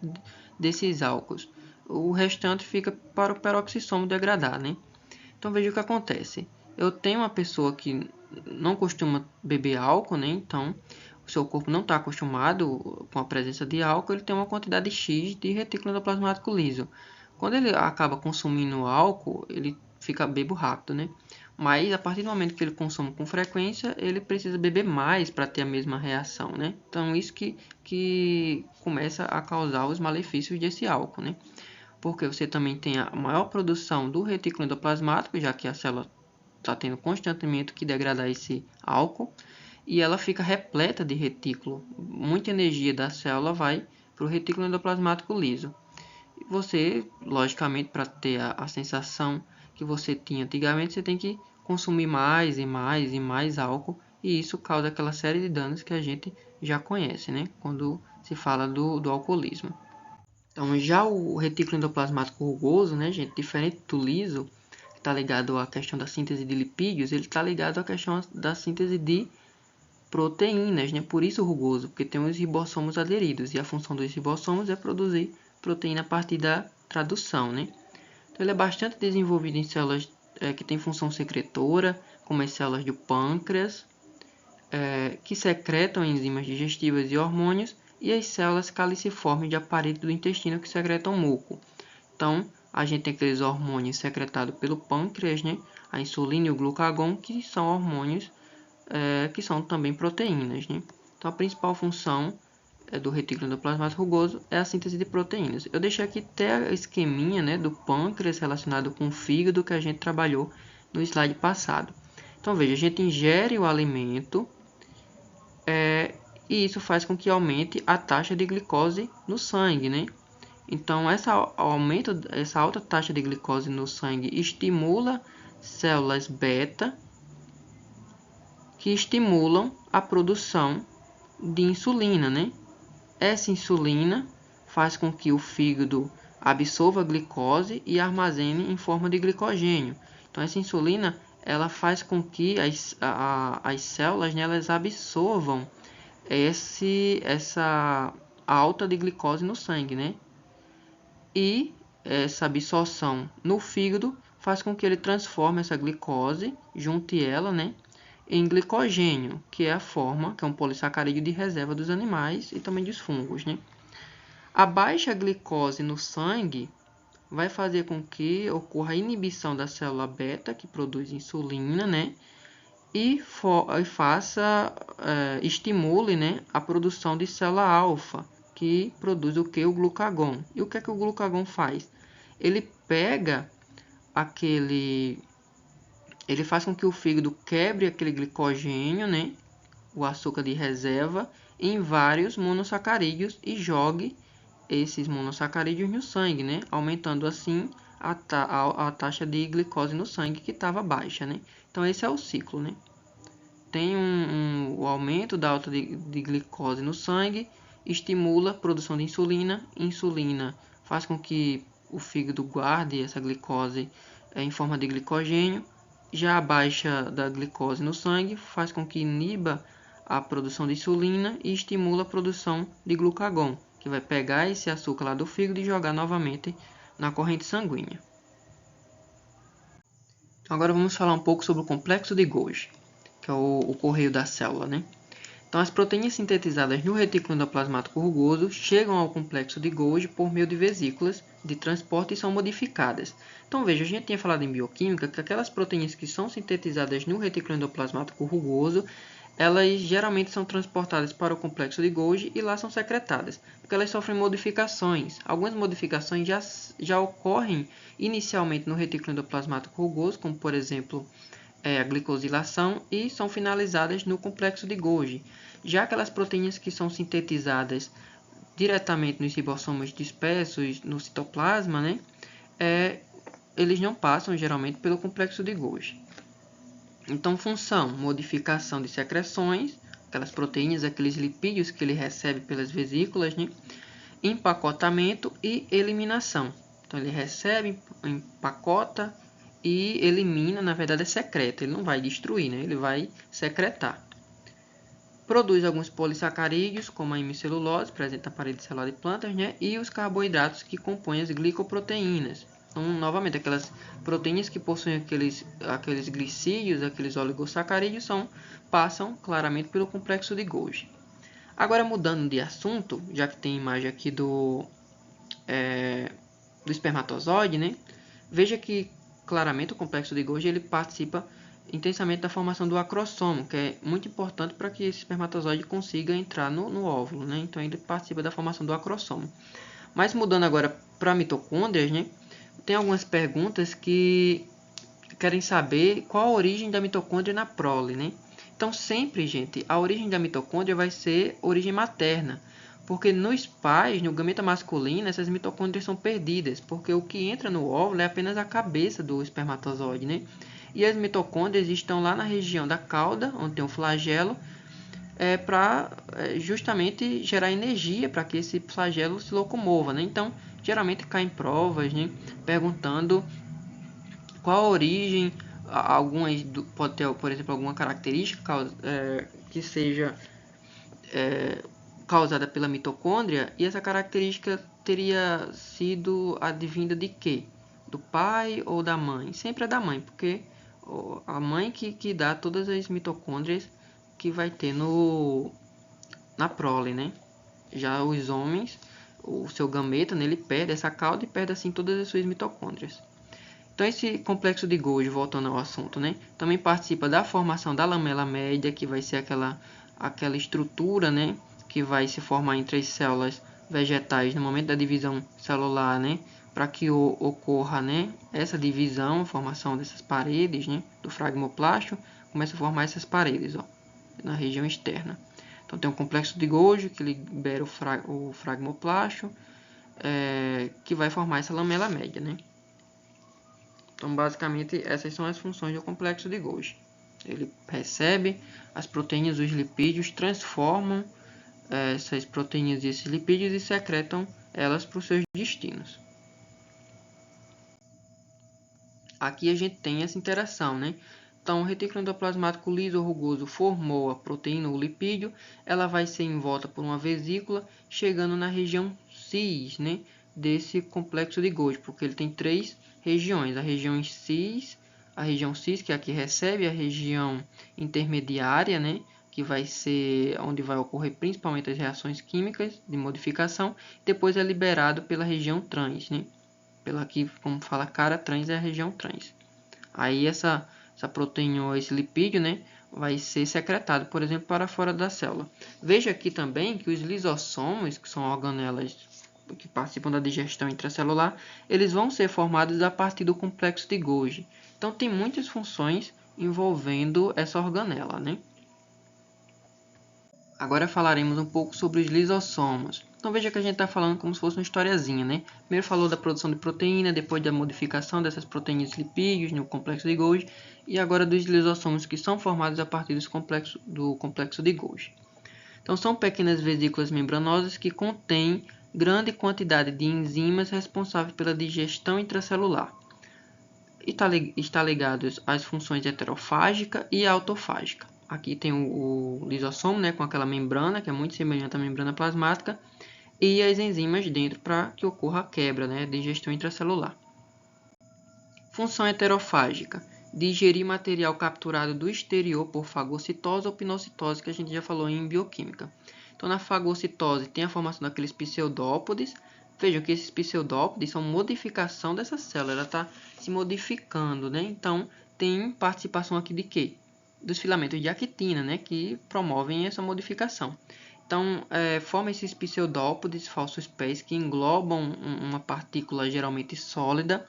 desses álcools. O restante fica para o peroxissomo degradar, né? Então veja o que acontece. Eu tenho uma pessoa que não costuma beber álcool, né? Então o seu corpo não está acostumado com a presença de álcool, ele tem uma quantidade X de retículo endoplasmático liso. Quando ele acaba consumindo álcool, ele fica bebo rápido, né? Mas a partir do momento que ele consome com frequência, ele precisa beber mais para ter a mesma reação, né? Então isso que começa a causar os malefícios desse álcool, né? Porque você também tem a maior produção do retículo endoplasmático, já que a célula está tendo constantemente que degradar esse álcool, e ela fica repleta de retículo. Muita energia da célula vai para o retículo endoplasmático liso. E você, logicamente, para ter a sensação que você tinha antigamente, você tem que consumir mais e mais e mais álcool, e isso causa aquela série de danos que a gente já conhece, né? Quando se fala do alcoolismo. Então, já o retículo endoplasmático rugoso, né, gente, diferente do liso, que está ligado à questão da síntese de lipídios, ele está ligado à questão da síntese de proteínas, né? Por isso rugoso, porque tem os ribossomos aderidos, e a função dos ribossomos é produzir proteína a partir da tradução, né? Então, ele é bastante desenvolvido em células que têm função secretora, como as células do pâncreas, que secretam enzimas digestivas e hormônios, e as células caliciformes de aparelho do intestino que secretam muco. Então, a gente tem aqueles hormônios secretados pelo pâncreas, né? A insulina e o glucagon, que são hormônios que são também proteínas, né? Então, a principal função do retículo endoplasmático rugoso é a síntese de proteínas. Eu deixei aqui até a esqueminha, né, do pâncreas relacionado com o fígado que a gente trabalhou no slide passado. Então, veja, a gente ingere o alimento e isso faz com que aumente a taxa de glicose no sangue, né? Então, essa alta taxa de glicose no sangue estimula células beta que estimulam a produção de insulina, né? Essa insulina faz com que o fígado absorva a glicose e armazene em forma de glicogênio. Então, essa insulina ela faz com que as células, né, elas absorvam essa alta de glicose no sangue, né? E essa absorção no fígado faz com que ele transforme essa glicose, junte ela, né, em glicogênio, que é a forma, que é um polissacarídeo de reserva dos animais e também dos fungos, né? A baixa glicose no sangue vai fazer com que ocorra a inibição da célula beta, que produz insulina, né? E estimule, né, a produção de célula alfa, que produz o que? O glucagon. E o que é que o glucagon faz? Ele pega ele faz com que o fígado quebre aquele glicogênio, né, o açúcar de reserva, em vários monossacarídeos e jogue esses monossacarídeos no sangue, né, aumentando assim a taxa de glicose no sangue que estava baixa, né. Então esse é o ciclo, né. Tem o aumento da alta de glicose no sangue, estimula a produção de insulina. Insulina faz com que o fígado guarde essa glicose em forma de glicogênio. Já a baixa da glicose no sangue faz com que iniba a produção de insulina e estimula a produção de glucagon, que vai pegar esse açúcar lá do fígado e jogar novamente na corrente sanguínea. Então, agora vamos falar um pouco sobre o complexo de Golgi, que é o correio da célula, né? Então, as proteínas sintetizadas no retículo endoplasmático rugoso chegam ao complexo de Golgi por meio de vesículas de transporte e são modificadas. Então, veja, a gente tinha falado em bioquímica que aquelas proteínas que são sintetizadas no retículo endoplasmático rugoso, elas geralmente são transportadas para o complexo de Golgi e lá são secretadas, porque elas sofrem modificações. Algumas modificações já ocorrem inicialmente no retículo endoplasmático rugoso, como por exemplo a glicosilação, e são finalizadas no complexo de Golgi. Já aquelas proteínas que são sintetizadas diretamente nos ribossomos dispersos no citoplasma, né, eles não passam geralmente pelo complexo de Golgi. Então, função, modificação de secreções, aquelas proteínas, aqueles lipídios que ele recebe pelas vesículas, né, empacotamento e eliminação. Então, ele recebe, empacota e elimina, na verdade é secreta, ele não vai destruir, né? Ele vai secretar. Produz alguns polissacarídeos, como a hemicelulose, presente na parede celular de plantas, né? E os carboidratos que compõem as glicoproteínas. Então, novamente, aquelas proteínas que possuem aqueles glicídios, aqueles oligosacarídeos, passam claramente pelo complexo de Golgi. Agora, mudando de assunto, já que tem imagem aqui do espermatozoide, né? Veja que claramente o complexo de Golgi ele participa intensamente da formação do acrossomo, que é muito importante para que esse espermatozoide consiga entrar no óvulo, né? Então ele participa da formação do acrossomo. Mas mudando agora para mitocôndrias, né? Tem algumas perguntas que querem saber qual a origem da mitocôndria na prole, né? Então sempre, gente, a origem da mitocôndria vai ser origem materna, porque nos pais, no gameta masculino, essas mitocôndrias são perdidas, porque o que entra no óvulo é apenas a cabeça do espermatozoide, né? E as mitocôndrias estão lá na região da cauda, onde tem o flagelo, para justamente gerar energia para que esse flagelo se locomova, né? Então, geralmente caem provas, né? Perguntando qual a origem, algumas pode ter, por exemplo, alguma característica que seja causada pela mitocôndria, e essa característica teria sido advinda de quê? Do pai ou da mãe? Sempre é da mãe, porque a mãe que dá todas as mitocôndrias que vai ter na prole, né? Já os homens, o seu gameta, né, ele perde essa cauda e perde assim todas as suas mitocôndrias. Então esse complexo de Golgi, voltando ao assunto, né, também participa da formação da lamela média, que vai ser aquela estrutura, né, que vai se formar entre as células vegetais no momento da divisão celular, né, para que ocorra, né, essa divisão, a formação dessas paredes, né, do fragmoplasto, começa a formar essas paredes, ó, na região externa. Então tem um complexo de Golgi que libera o fragmoplasto, que vai formar essa lamela média, né. Então, basicamente, essas são as funções do complexo de Golgi. Ele recebe as proteínas, os lipídios, transformam essas proteínas e esses lipídios e secretam elas para os seus destinos. Aqui a gente tem essa interação, né? Então, o retículo endoplasmático liso ou rugoso formou a proteína ou lipídio, ela vai ser envolta por uma vesícula, chegando na região cis, né, desse complexo de Golgi, porque ele tem três regiões, a região cis, que é a que recebe, a região intermediária, né, que vai ser onde vai ocorrer principalmente as reações químicas de modificação, depois é liberado pela região trans, né? Pela aqui, como fala, cara trans é a região trans. Aí essa proteína ou esse lipídio, né, vai ser secretado, por exemplo, para fora da célula. Veja aqui também que os lisossomos, que são organelas que participam da digestão intracelular, eles vão ser formados a partir do complexo de Golgi. Então tem muitas funções envolvendo essa organela, né? Agora falaremos um pouco sobre os lisossomos. Então veja que a gente está falando como se fosse uma historiazinha, né? Primeiro falou da produção de proteína, depois da modificação dessas proteínas e lipídios no complexo de Golgi, e agora dos lisossomos que são formados a partir do complexo de Golgi. Então são pequenas vesículas membranosas que contêm grande quantidade de enzimas responsáveis pela digestão intracelular. E está ligados às funções heterofágica e autofágica. Aqui tem o lisossomo, né, com aquela membrana, que é muito semelhante à membrana plasmática, e as enzimas dentro para que ocorra a quebra, né, de digestão intracelular. Função heterofágica: digerir material capturado do exterior por fagocitose ou pinocitose, que a gente já falou em bioquímica. Então, na fagocitose tem a formação daqueles pseudópodes. Vejam que esses pseudópodes são modificação dessa célula, ela está se modificando, né? Então, tem participação aqui de quê? Dos filamentos de actina, né? Que promovem essa modificação. Então, forma esses pseudópodes, falsos pés, que englobam uma partícula geralmente sólida,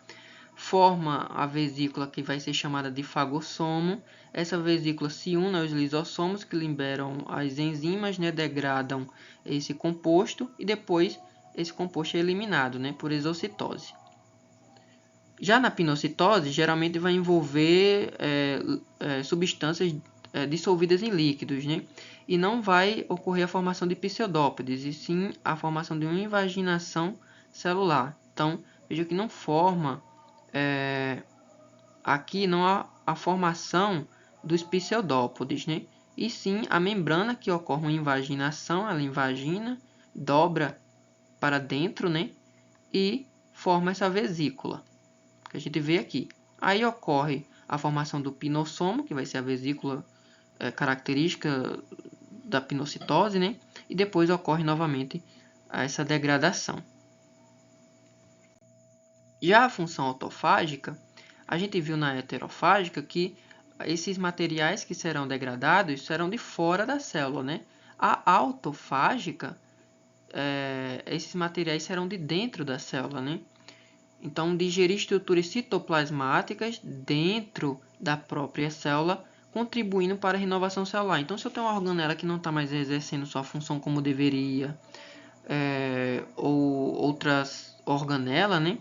forma a vesícula que vai ser chamada de fagossomo. Essa vesícula se une aos lisossomos que liberam as enzimas, né, degradam esse composto e depois esse composto é eliminado, né, por exocitose. Já na pinocitose, geralmente vai envolver substâncias dissolvidas em líquidos, né, e não vai ocorrer a formação de pseudópodes, e sim a formação de uma invaginação celular. Então, veja que não forma aqui não há a formação dos pseudópodes, né? E sim a membrana que ocorre uma invaginação, ela invagina, dobra para dentro, né? E forma essa vesícula, que a gente vê aqui. Aí ocorre a formação do pinossomo, que vai ser a vesícula característica da pinocitose, né? E depois ocorre novamente essa degradação. Já a função autofágica, a gente viu na heterofágica que esses materiais que serão degradados serão de fora da célula, né? A autofágica, esses materiais serão de dentro da célula, né? Então, digerir estruturas citoplasmáticas dentro da própria célula, contribuindo para a renovação celular. Então, se eu tenho uma organela que não está mais exercendo sua função como deveria, ou outras organelas, né?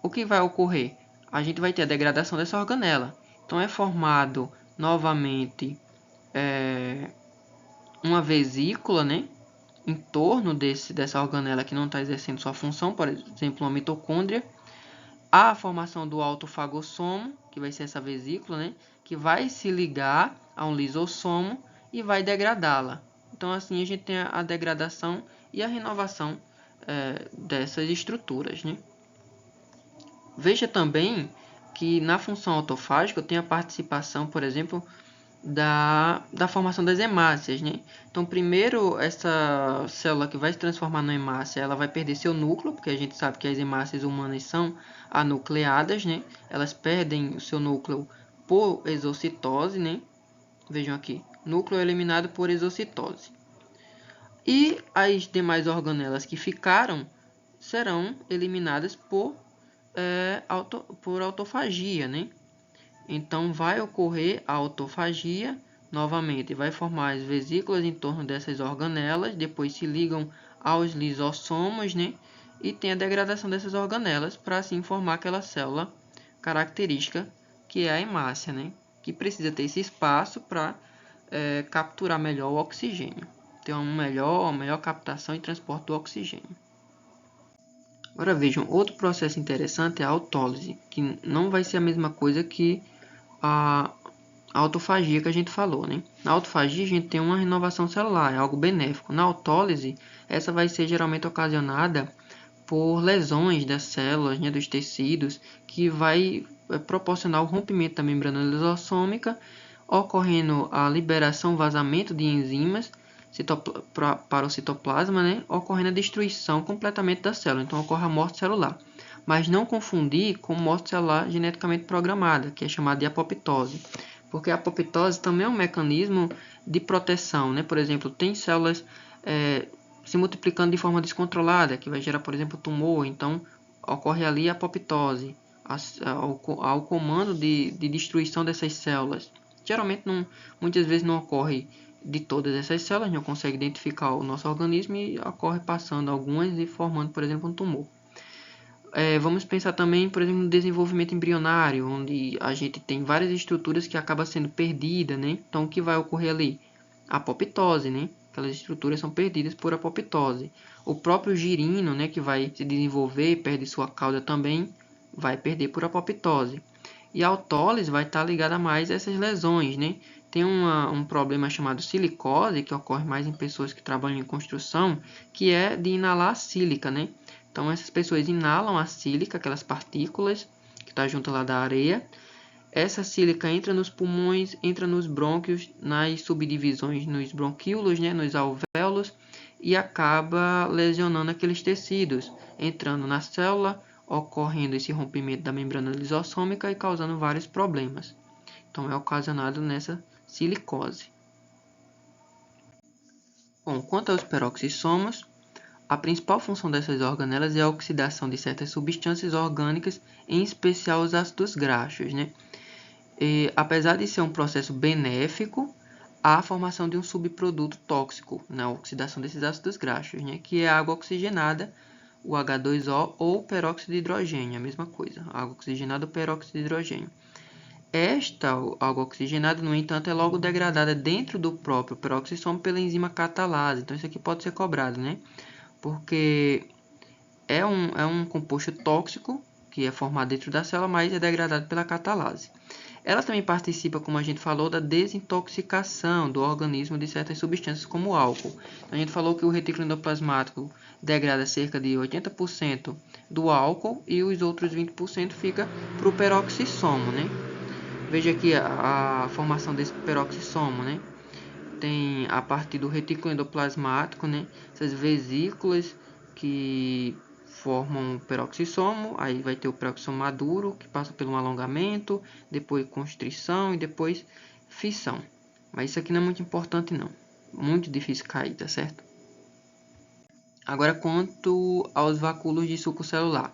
O que vai ocorrer? A gente vai ter a degradação dessa organela. Então, é formado novamente uma vesícula, né? Em torno dessa organela que não está exercendo sua função, por exemplo, uma mitocôndria. Há a formação do autofagossomo, que vai ser essa vesícula, né? Que vai se ligar a um lisossomo e vai degradá-la. Então, assim, a gente tem a degradação e a renovação dessas estruturas, né? Veja também que na função autofágica eu tenho a participação, por exemplo, da formação das hemácias, né? Então, primeiro, essa célula que vai se transformar na hemácia, ela vai perder seu núcleo, porque a gente sabe que as hemácias humanas são anucleadas, né? Elas perdem o seu núcleo por exocitose, né? Vejam aqui, núcleo eliminado por exocitose. E as demais organelas que ficaram serão eliminadas por autofagia, né? Então, vai ocorrer a autofagia novamente, vai formar as vesículas em torno dessas organelas, depois se ligam aos lisossomos, né? E tem a degradação dessas organelas para assim formar aquela célula característica que é a hemácia, né? Que precisa ter esse espaço para capturar melhor o oxigênio, ter uma melhor captação e transporte do oxigênio. Agora vejam, outro processo interessante é a autólise, que não vai ser a mesma coisa que a autofagia que a gente falou, né? Na autofagia a gente tem uma renovação celular, é algo benéfico. Na autólise, essa vai ser geralmente ocasionada por lesões das células, né, dos tecidos, que vai proporcionar o rompimento da membrana lisossômica, ocorrendo a liberação, vazamento de enzimas para o citoplasma, né, ocorrendo a destruição completamente da célula. Então, ocorre a morte celular. Mas não confundir com morte celular geneticamente programada, que é chamada de apoptose. Porque a apoptose também é um mecanismo de proteção, né? Por exemplo, tem células se multiplicando de forma descontrolada, que vai gerar, por exemplo, tumor. Então, ocorre ali a apoptose, ao comando de destruição dessas células. Geralmente, muitas vezes não ocorre de todas essas células, não consegue identificar o nosso organismo e ocorre passando algumas e formando, por exemplo, um tumor. Vamos pensar também, por exemplo, no desenvolvimento embrionário, onde a gente tem várias estruturas que acabam sendo perdidas, né? Então, o que vai ocorrer ali? A apoptose, né? Aquelas estruturas são perdidas por apoptose. O próprio girino, né, que vai se desenvolver, perde sua cauda também, vai perder por apoptose. E a autólise vai estar ligada mais a essas lesões, né? Tem um problema chamado silicose, que ocorre mais em pessoas que trabalham em construção, que é de inalar a sílica, né? Então, essas pessoas inalam a sílica, aquelas partículas que está junto lá da areia. Essa sílica entra nos pulmões, entra nos brônquios, nas subdivisões, nos bronquíolos, né, nos alvéolos, e acaba lesionando aqueles tecidos, entrando na célula, ocorrendo esse rompimento da membrana lisossômica e causando vários problemas. Então, é ocasionado nessa silicose. Bom, quanto aos peroxissomos, a principal função dessas organelas é a oxidação de certas substâncias orgânicas, em especial os ácidos graxos, né? E, apesar de ser um processo benéfico, há a formação de um subproduto tóxico na oxidação desses ácidos graxos, né? Que é a água oxigenada, o H2O ou peróxido de hidrogênio, a mesma coisa, água oxigenada ou peróxido de hidrogênio. Esta água oxigenada, no entanto, é logo degradada dentro do próprio peroxissomo pela enzima catalase. Então, isso aqui pode ser cobrado, né? Porque é um composto tóxico que é formado dentro da célula, mas é degradado pela catalase. Ela também participa, como a gente falou, da desintoxicação do organismo de certas substâncias, como o álcool. A gente falou que o retículo endoplasmático degrada cerca de 80% do álcool e os outros 20% fica para o peroxissomo, né? Veja aqui a formação desse peroxissomo, né? Tem a partir do retículo endoplasmático, né? Essas vesículas que formam o peroxissomo, aí vai ter o peroxissomo maduro, que passa por um alongamento, depois constrição e depois fissão. Mas isso aqui não é muito importante não, muito difícil cair, tá certo? Agora quanto aos vacúolos de suco celular.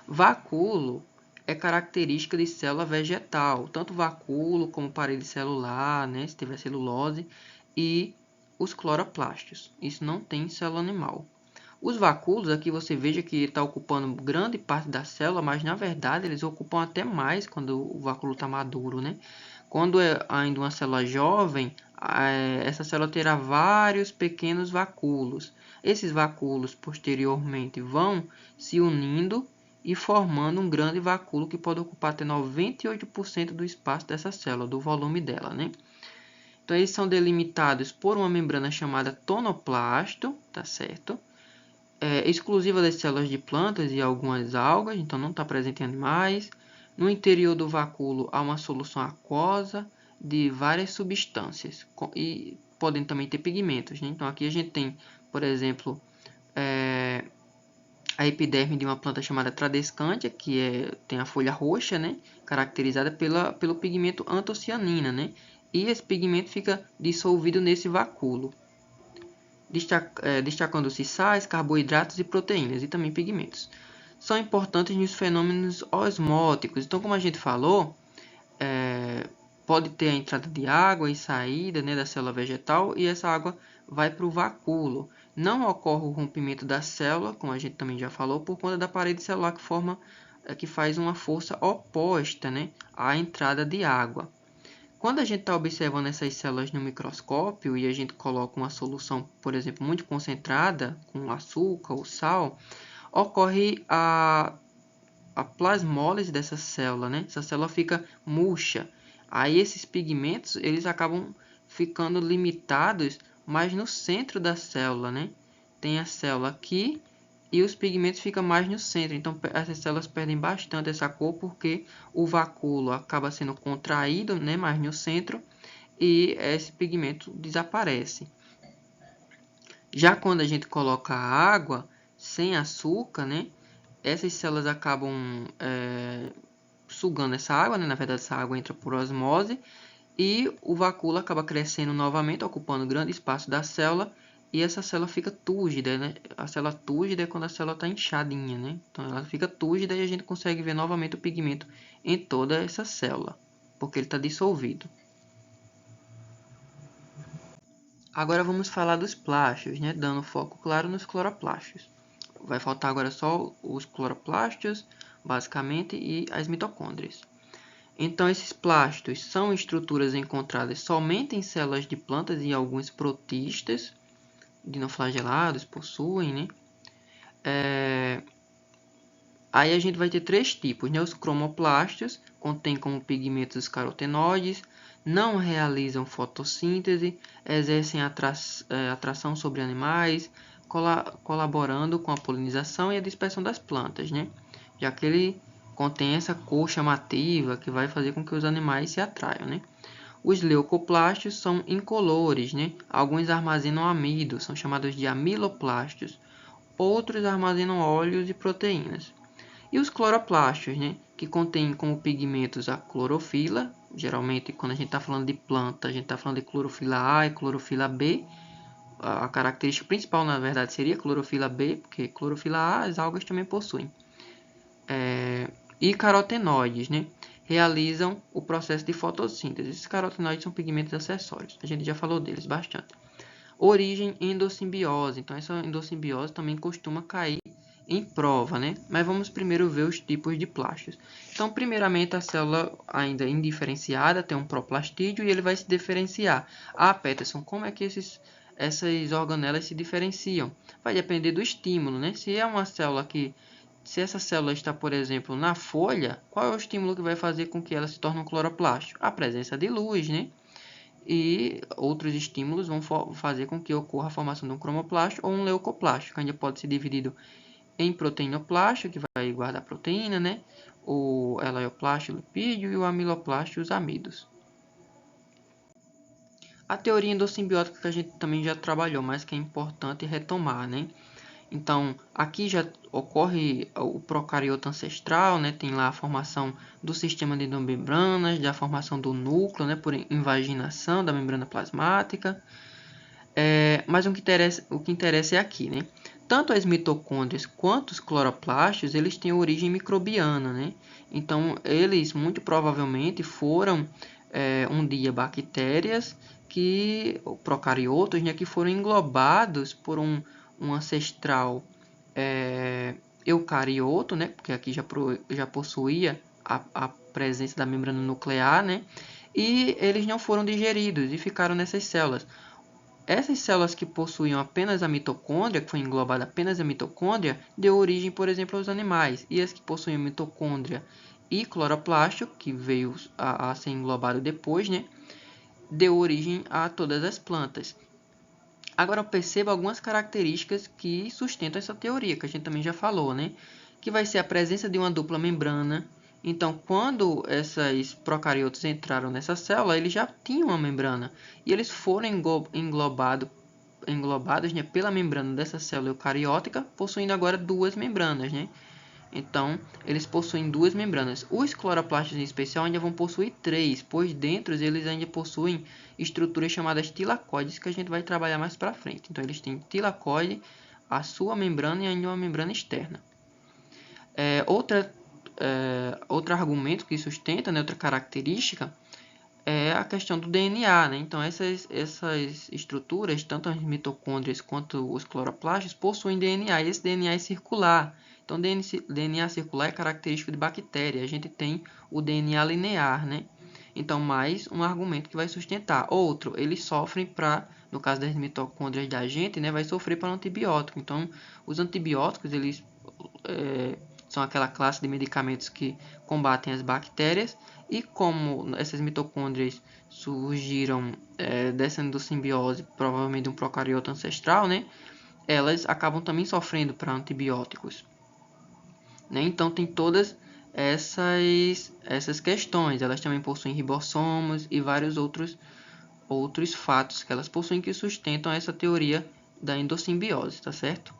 Vacúolo é característica de célula vegetal, tanto vacúolo como parede celular, né, se tiver celulose, e os cloroplastos. Isso não tem em célula animal. Os vacúolos, aqui você veja que está ocupando grande parte da célula, mas na verdade eles ocupam até mais quando o vacúolo está maduro, né? Quando é ainda uma célula jovem, essa célula terá vários pequenos vacúolos. Esses vacúolos posteriormente vão se unindo e formando um grande vacúolo que pode ocupar até 98% do espaço dessa célula, do volume dela, né? Então, eles são delimitados por uma membrana chamada tonoplasto, tá certo? Exclusiva das células de plantas e algumas algas, então não está presente em animais. No interior do vacúolo há uma solução aquosa de várias substâncias e podem também ter pigmentos, né? Então, aqui a gente tem, por exemplo, a epiderme de uma planta chamada Tradescantia, que tem a folha roxa, né, caracterizada pelo pigmento antocianina, né, e esse pigmento fica dissolvido nesse vacúolo, destacando-se sais, carboidratos e proteínas, e também pigmentos. São importantes nos fenômenos osmóticos. Então, como a gente falou, pode ter a entrada de água e saída, né, da célula vegetal, e essa água vai para o vacúolo. Não ocorre o rompimento da célula, como a gente também já falou, por conta da parede celular que faz uma força oposta, né, à entrada de água. Quando a gente está observando essas células no microscópio e a gente coloca uma solução, por exemplo, muito concentrada, com açúcar ou sal, ocorre a plasmólise dessa célula, né? Essa célula fica murcha. Aí esses pigmentos, eles acabam ficando limitados mais no centro da célula, né? Tem a célula aqui e os pigmentos ficam mais no centro. Então, essas células perdem bastante essa cor porque o vacúolo acaba sendo contraído, né, mais no centro, e esse pigmento desaparece. Já quando a gente coloca água sem açúcar, né, essas células acabam sugando essa água, né? Na verdade, essa água entra por osmose e o vacúolo acaba crescendo novamente, ocupando grande espaço da célula, e essa célula fica túrgida, né? A célula túrgida é quando a célula está inchadinha, né? Então ela fica túrgida e a gente consegue ver novamente o pigmento em toda essa célula, porque ele está dissolvido. Agora vamos falar dos plásticos, né? Dando foco claro nos cloroplastos. Vai faltar agora só os cloroplastos, basicamente, e as mitocôndrias. Então, esses plásticos são estruturas encontradas somente em células de plantas e alguns protistas dinoflagelados possuem, né? Aí a gente vai ter três tipos, né? Os cromoplastos, contêm como pigmentos os carotenoides, não realizam fotossíntese, exercem atração sobre animais, colaborando com a polinização e a dispersão das plantas, né? Já que ele contém essa cor chamativa que vai fazer com que os animais se atraiam, né? Os leucoplastos são incolores, né? Alguns armazenam amido, são chamados de amiloplastos. Outros armazenam óleos e proteínas. E os cloroplastos, né? Que contêm como pigmentos a clorofila. Geralmente, quando a gente está falando de planta, a gente está falando de clorofila A e clorofila B. A característica principal, na verdade, seria clorofila B, porque clorofila A as algas também possuem. E carotenoides, né? Realizam o processo de fotossíntese. Esses carotenoides são pigmentos acessórios. A gente já falou deles bastante. Origem endossimbiose. Então, essa endossimbiose também costuma cair em prova, né? Mas vamos primeiro ver os tipos de plásticos. Então, primeiramente, a célula ainda indiferenciada tem um proplastídeo e ele vai se diferenciar. Ah, Peterson, como é que essas organelas se diferenciam? Vai depender do estímulo, né? Se é uma célula que Se essa célula está, por exemplo, na folha, qual é o estímulo que vai fazer com que ela se torne um cloroplasto? A presença de luz, né? E outros estímulos vão fazer com que ocorra a formação de um cromoplasto ou um leucoplasto, que ainda pode ser dividido em proteinoplasto, que vai guardar proteína, né? O eleoplasto, o lipídio, e o amiloplasto, os amidos. A teoria endossimbiótica que a gente também já trabalhou, mas que é importante retomar, né? Então, aqui já ocorre o procarioto ancestral, né? Tem lá a formação do sistema de endomembranas, da formação do núcleo, né? Por invaginação da membrana plasmática. Mas o que interessa é aqui, né? Tanto as mitocôndrias quanto os cloroplastos, eles têm origem microbiana, né? Então, eles muito provavelmente foram um dia bactérias procariotos, né, que foram englobados por um ancestral eucarioto, né, porque aqui já possuía a presença da membrana nuclear, né, e eles não foram digeridos e ficaram nessas células. Essas células que possuíam apenas a mitocôndria, que foi englobada apenas a mitocôndria, deu origem, por exemplo, aos animais. E as que possuíam mitocôndria e cloroplasto, que veio a ser englobado depois, né, deu origem a todas as plantas. Agora perceba algumas características que sustentam essa teoria, que a gente também já falou, né? Que vai ser a presença de uma dupla membrana. Então, quando esses procariotos entraram nessa célula, eles já tinham uma membrana. E eles foram englobados, né, pela membrana dessa célula eucariótica, possuindo agora duas membranas, né? Então, eles possuem duas membranas. Os cloroplastos, em especial, ainda vão possuir três, pois dentro eles ainda possuem estruturas chamadas tilacoides, que a gente vai trabalhar mais para frente. Então, eles têm tilacoide, a sua membrana e ainda uma membrana externa. Outro argumento que sustenta, né, outra característica, é a questão do DNA, né? Então, essas estruturas, tanto as mitocôndrias quanto os cloroplastos, possuem DNA, e esse DNA é circular. Então, DNA circular é característico de bactéria. A gente tem o DNA linear, né? Então, mais um argumento que vai sustentar. Outro, eles sofrem no caso das mitocôndrias da gente, né, vai sofrer para antibiótico. Então, os antibióticos, eles são aquela classe de medicamentos que combatem as bactérias, e como essas mitocôndrias surgiram dessa endossimbiose, provavelmente de um procarioto ancestral, né, elas acabam também sofrendo para antibióticos. Né? Então, tem todas essas questões. Elas também possuem ribossomos e vários outros fatos que elas possuem que sustentam essa teoria da endossimbiose, tá certo?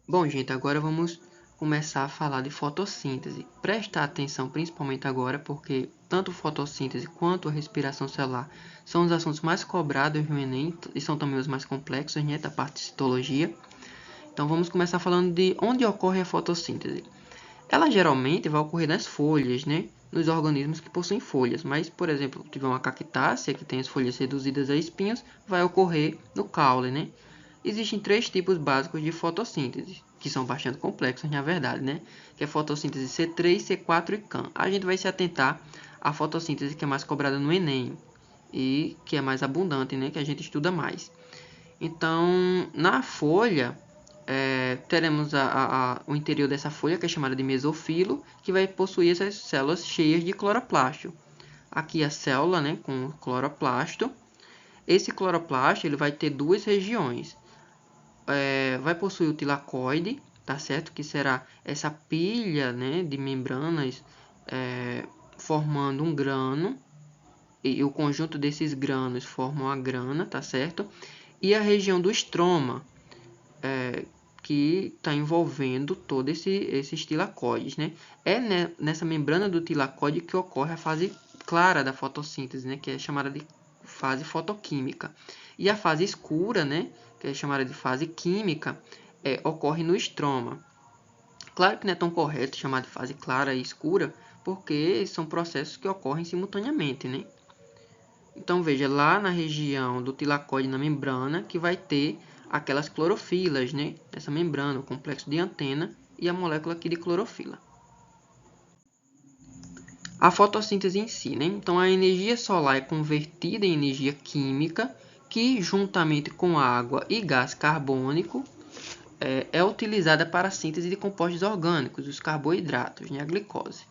Bom, gente, agora vamos começar a falar de fotossíntese. Presta atenção principalmente agora, porque tanto fotossíntese quanto a respiração celular são os assuntos mais cobrados no Enem e são também os mais complexos, né, da parte de citologia. Então, vamos começar falando de onde ocorre a fotossíntese. Ela geralmente vai ocorrer nas folhas, né, nos organismos que possuem folhas. Mas, por exemplo, se tiver uma cactácea que tem as folhas reduzidas a espinhos, vai ocorrer no caule, né? Existem três tipos básicos de fotossíntese, que são bastante complexos, na verdade, né? Que é a fotossíntese C3, C4 e CAM. A gente vai se atentar à fotossíntese que é mais cobrada no Enem e que é mais abundante, né? Que a gente estuda mais. Então, na folha, teremos o interior dessa folha, que é chamada de mesofilo, que vai possuir essas células cheias de cloroplasto. Aqui a célula, né, com cloroplasto. Esse cloroplasto ele vai ter duas regiões. Vai possuir o tilacoide, tá certo? Que será essa pilha, né, de membranas formando um grano, e o conjunto desses granos formam a grana, tá certo? E a região do estroma, que está envolvendo todo esses tilacoides, né? É nessa membrana do tilacoide que ocorre a fase clara da fotossíntese, né? Que é chamada de fase fotoquímica. E a fase escura, né? Que é chamada de fase química, ocorre no estroma. Claro que não é tão correto chamar de fase clara e escura, porque são processos que ocorrem simultaneamente, né? Então, veja, lá na região do tilacoide, na membrana, que vai ter aquelas clorofilas, né? Essa membrana, o complexo de antena e a molécula aqui de clorofila. A fotossíntese em si, né? Então, a energia solar é convertida em energia química, que juntamente com água e gás carbônico é utilizada para a síntese de compostos orgânicos, os carboidratos, né, a glicose.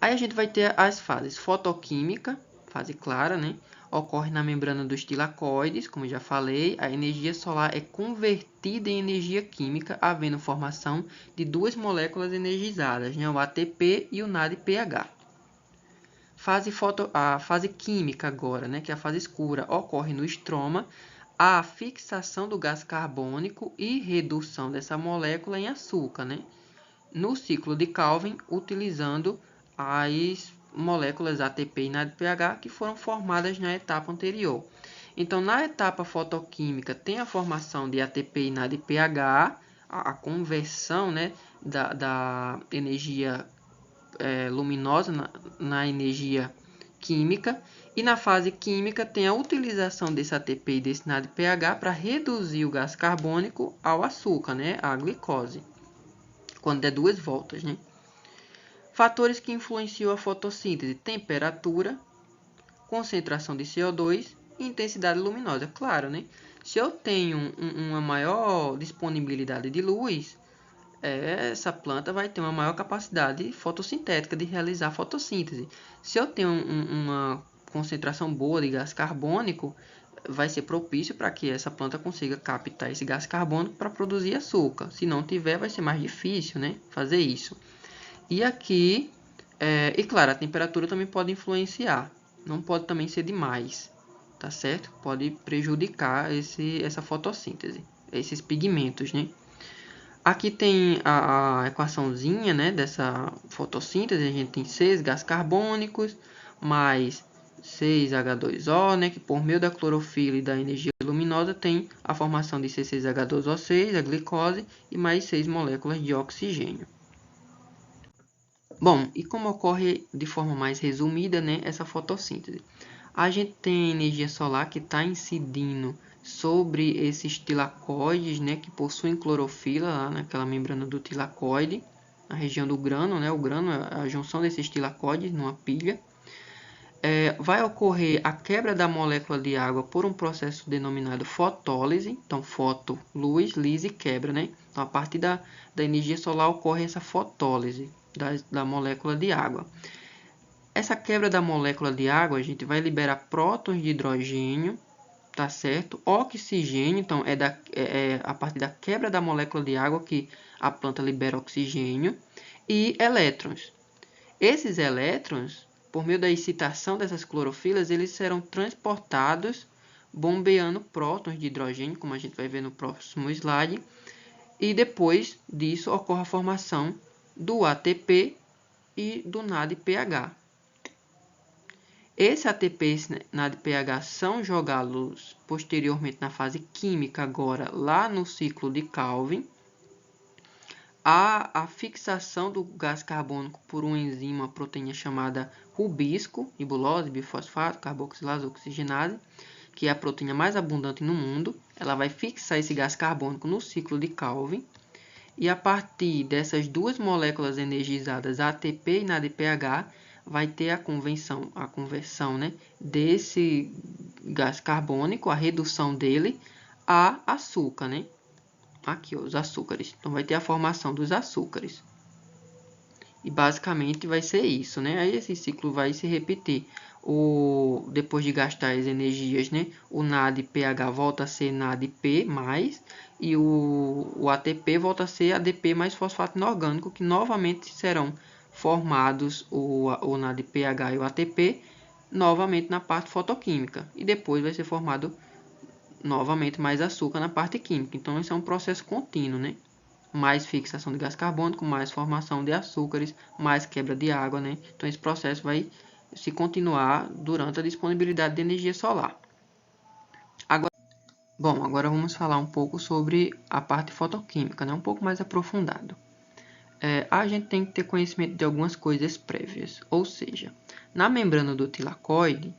Aí a gente vai ter as fases fotoquímica, fase clara, né? Ocorre na membrana dos tilacoides, como já falei. A energia solar é convertida em energia química, havendo formação de duas moléculas energizadas, né? O ATP e o NADPH. A fase química agora, né? Que é a fase escura, ocorre no estroma, a fixação do gás carbônico e redução dessa molécula em açúcar, né? No ciclo de Calvin, utilizando as moléculas ATP e NADPH que foram formadas na etapa anterior. Então, na etapa fotoquímica, tem a formação de ATP e NADPH, a conversão, né, da energia luminosa na energia química. E na fase química, tem a utilização desse ATP e desse NADPH para reduzir o gás carbônico ao açúcar, né, a glicose, quando der 2 voltas, né? Fatores que influenciam a fotossíntese: temperatura, concentração de CO2 e intensidade luminosa. Claro, né? Se eu tenho uma maior disponibilidade de luz, essa planta vai ter uma maior capacidade fotossintética de realizar fotossíntese. Se eu tenho uma concentração boa de gás carbônico, vai ser propício para que essa planta consiga captar esse gás carbônico para produzir açúcar. Se não tiver, vai ser mais difícil, né, fazer isso. E aqui, e claro, a temperatura também pode influenciar. Não pode também ser demais, tá certo? Pode prejudicar essa fotossíntese, esses pigmentos, né? Aqui tem a equaçãozinha, né, dessa fotossíntese. A gente tem 6 gás carbônicos mais 6H2O, né, que por meio da clorofila e da energia luminosa tem a formação de C6H12O6, a glicose, e mais 6 moléculas de oxigênio. Bom, e como ocorre de forma mais resumida, né, essa fotossíntese? A gente tem a energia solar que está incidindo sobre esses tilacoides, né, que possuem clorofila lá naquela membrana do tilacoide, na região do grano, né, o grano é a junção desses tilacoides numa pilha. Vai ocorrer a quebra da molécula de água por um processo denominado fotólise. Então, foto, luz, lise, quebra, né? Então, a partir da energia solar ocorre essa fotólise da molécula de água. Essa quebra da molécula de água, a gente vai liberar prótons de hidrogênio, tá certo? Oxigênio, então é a partir da quebra da molécula de água que a planta libera oxigênio, e elétrons. Esses elétrons, por meio da excitação dessas clorofilas, eles serão transportados bombeando prótons de hidrogênio, como a gente vai ver no próximo slide, e depois disso ocorre a formação do ATP e do NADPH. Esse ATP e esse NADPH são jogados posteriormente na fase química, agora lá no ciclo de Calvin. A fixação do gás carbônico por uma enzima, uma proteína chamada rubisco, ribulose, bifosfato, carboxilase, oxigenase, que é a proteína mais abundante no mundo. Ela vai fixar esse gás carbônico no ciclo de Calvin. E a partir dessas duas moléculas energizadas, ATP e NADPH, vai ter a conversão, né, desse gás carbônico, a redução dele a açúcar, né? Aqui, ó, os açúcares. Então, vai ter a formação dos açúcares. E basicamente vai ser isso, né? Aí esse ciclo vai se repetir. Depois de gastar as energias, né? O NADPH volta a ser NADP+, e o ATP volta a ser ADP mais fosfato inorgânico, que novamente serão formados o NADPH e o ATP novamente na parte fotoquímica. E depois vai ser formado novamente mais açúcar na parte química. Então, esse é um processo contínuo, né? Mais fixação de gás carbônico, mais formação de açúcares, mais quebra de água, né? Então, esse processo vai se continuar durante a disponibilidade de energia solar. Agora vamos falar um pouco sobre a parte fotoquímica, né? Um pouco mais aprofundado. A gente tem que ter conhecimento de algumas coisas prévias, ou seja, na membrana do tilacoide,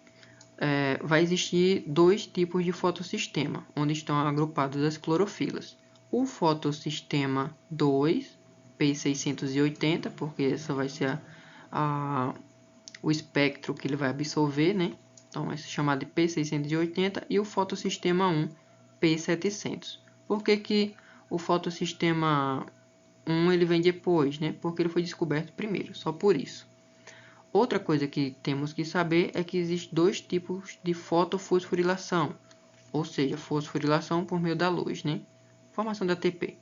vai existir dois tipos de fotossistema, onde estão agrupadas as clorofilas. O fotossistema 2, P680, porque essa vai ser o espectro que ele vai absorver, né? Então, esse é chamado de P680, e o fotossistema 1, P700. Por que o fotossistema 1 ele vem depois, né? Porque ele foi descoberto primeiro, só por isso. Outra coisa que temos que saber é que existem dois tipos de fotofosforilação, ou seja, fosforilação por meio da luz, né? Formação da ATP,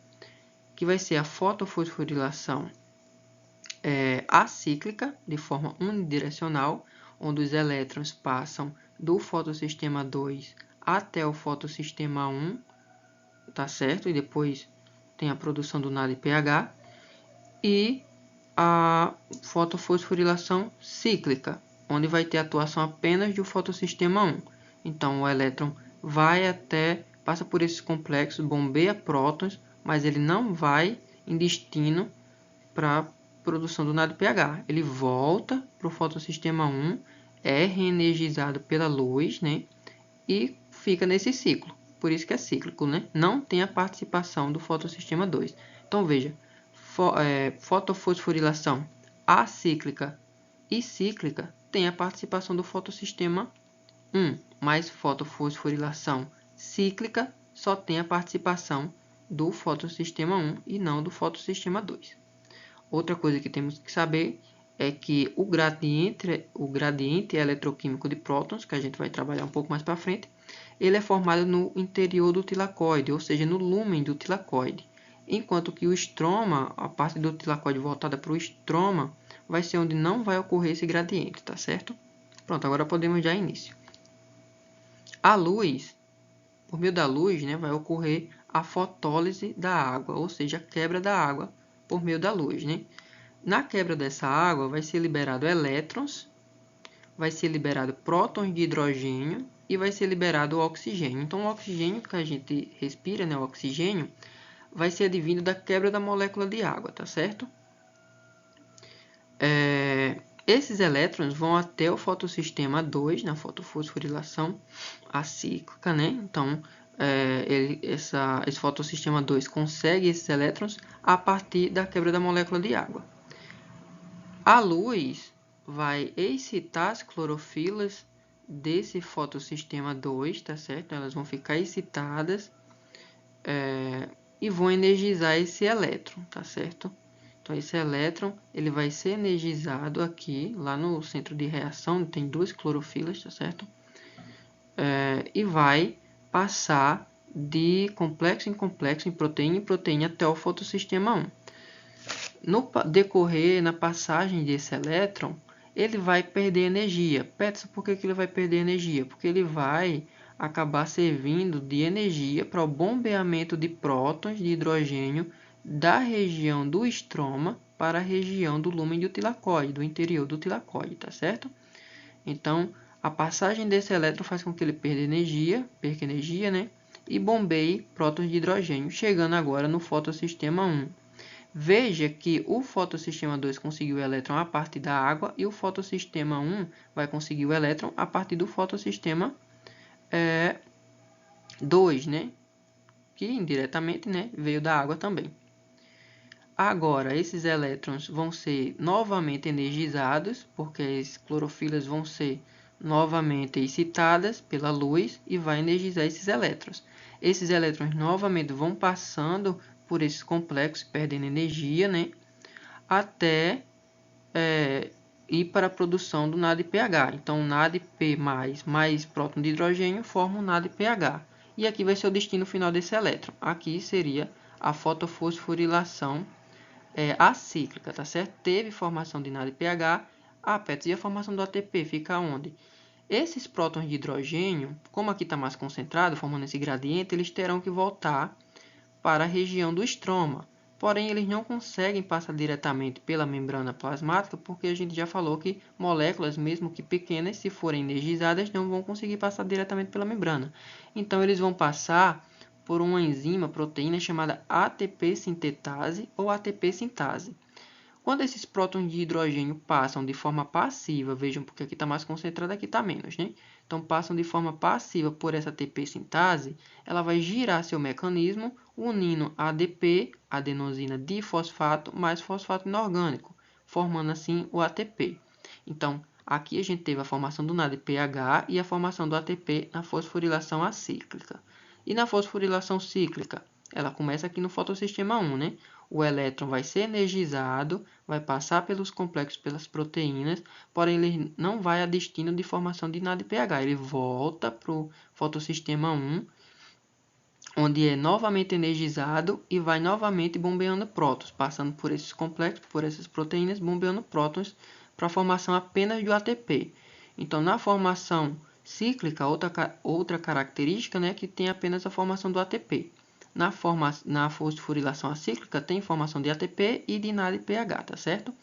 que vai ser a fotofosforilação acíclica, de forma unidirecional, onde os elétrons passam do fotossistema 2 até o fotossistema 1, tá certo? E depois tem a produção do NADPH. E a fotofosforilação cíclica, onde vai ter atuação apenas do fotossistema 1. Então, o elétron passa por esses complexos, bombeia prótons, mas ele não vai em destino para a produção do NADPH. Ele volta para o fotossistema 1, é reenergizado pela luz, né? E fica nesse ciclo. Por isso que é cíclico, né? Não tem a participação do fotossistema 2. Então, veja, fotofosforilação acíclica e cíclica tem a participação do fotossistema 1, mas fotofosforilação cíclica só tem a participação do fotossistema 1 e não do fotossistema 2. Outra coisa que temos que saber é que o gradiente eletroquímico de prótons, que a gente vai trabalhar um pouco mais para frente, ele é formado no interior do tilacoide, ou seja, no lúmen do tilacoide. Enquanto que o estroma, a parte do tilacoide voltada para o estroma, vai ser onde não vai ocorrer esse gradiente, tá certo? Pronto, agora podemos dar início. A luz, por meio da luz, né, vai ocorrer a fotólise da água, ou seja, a quebra da água por meio da luz, né? Na quebra dessa água, vai ser liberado elétrons, vai ser liberado prótons de hidrogênio e vai ser liberado o oxigênio. Então, o oxigênio que a gente respira, né, o oxigênio, vai ser advindo da quebra da molécula de água, tá certo? Esses elétrons vão até o fotossistema 2, na fotofosforilação acíclica, né? Então, esse fotossistema 2 consegue esses elétrons a partir da quebra da molécula de água. A luz vai excitar as clorofilas desse fotossistema 2, tá certo? Elas vão ficar excitadas e vão energizar esse elétron, tá certo? Então, esse elétron ele vai ser energizado aqui, lá no centro de reação, tem duas clorofilas, tá certo? E vai passar de complexo em complexo, em proteína, até o fotossistema 1. No decorrer, na passagem desse elétron, ele vai perder energia. Peterson, por que ele vai perder energia? Porque ele vai acabar servindo de energia para o bombeamento de prótons de hidrogênio da região do estroma para a região do lúmen do tilacoide, do interior do tilacoide, tá certo? Então, a passagem desse elétron faz com que ele perca energia, né? E bombeie prótons de hidrogênio, chegando agora no fotossistema 1. Veja que o fotossistema 2 conseguiu o elétron a partir da água e o fotossistema 1 vai conseguir o elétron a partir do fotossistema 2, né? Que indiretamente, né, veio da água também. Agora, esses elétrons vão ser novamente energizados, porque as clorofilas vão ser novamente excitadas pela luz e vai energizar esses elétrons. Esses elétrons novamente vão passando por esses complexos, perdendo energia, né? Até ir para a produção do NADPH. Então, NADP mais próton de hidrogênio formam o NADPH. E aqui vai ser o destino final desse elétron. Aqui seria a fotofosforilação acíclica, tá certo? Teve formação de NADPH, e a formação do ATP fica onde? Esses prótons de hidrogênio, como aqui está mais concentrado, formando esse gradiente, eles terão que voltar para a região do estroma. Porém, eles não conseguem passar diretamente pela membrana plasmática, porque a gente já falou que moléculas, mesmo que pequenas, se forem energizadas, não vão conseguir passar diretamente pela membrana. Então, eles vão passar por uma enzima, proteína chamada ATP sintetase ou ATP sintase. Quando esses prótons de hidrogênio passam de forma passiva, vejam porque aqui está mais concentrado, aqui está menos, né? Então, passam de forma passiva por essa ATP sintase, ela vai girar seu mecanismo, unindo ADP, adenosina difosfato, mais fosfato inorgânico, formando assim o ATP. Então, aqui a gente teve a formação do NADPH e a formação do ATP na fosforilação acíclica. E na fosforilação cíclica, Ela começa aqui no fotossistema 1, né? O elétron vai ser energizado, vai passar pelos complexos, pelas proteínas, porém ele não vai a destino de formação de NADPH. Ele volta para o fotossistema 1, onde é novamente energizado e vai novamente bombeando prótons, passando por esses complexos, por essas proteínas, bombeando prótons para a formação apenas do ATP. Então, na formação cíclica, outra característica, né, que tem apenas a formação do ATP. Na fosforilação acíclica tem formação de ATP e de NADPH, tá certo?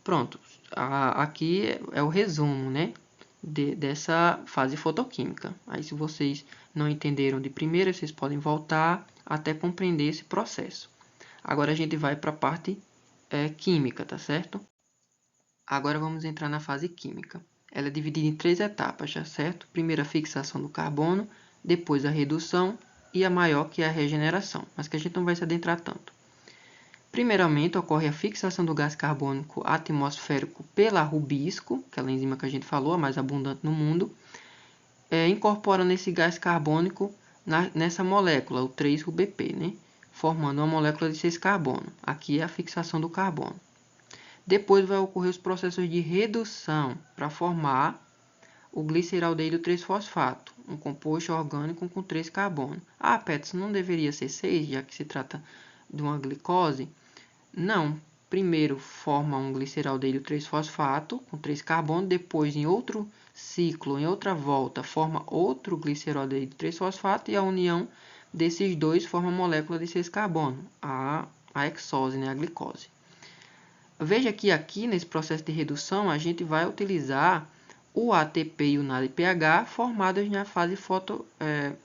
Pronto, aqui é o resumo, né, dessa fase fotoquímica. Aí, se vocês não entenderam de primeira, vocês podem voltar até compreender esse processo. Agora a gente vai para a parte química, tá certo? Agora vamos entrar na fase química. Ela é dividida em 3 etapas, tá certo? Primeiro a fixação do carbono, depois a redução e a maior, que é a regeneração, mas que a gente não vai se adentrar tanto. Primeiramente, ocorre a fixação do gás carbônico atmosférico pela rubisco, aquela enzima que a gente falou, a mais abundante no mundo, incorporando esse gás carbônico nessa molécula, o 3-RuBP, né? Formando uma molécula de 6 carbono. Aqui é a fixação do carbono. Depois vai ocorrer os processos de redução para formar o gliceraldeído 3-fosfato, um composto orgânico com 3 carbono. Ah, Petson, não deveria ser 6, já que se trata de uma glicose? Não. Primeiro forma um gliceraldeído 3-fosfato com 3 carbono, depois em outro ciclo, em outra volta, forma outro gliceraldeído 3-fosfato e a união desses dois forma a molécula de 6 carbono, a hexose, né, a glicose. Veja que aqui nesse processo de redução a gente vai utilizar o ATP e o NADPH formados na fase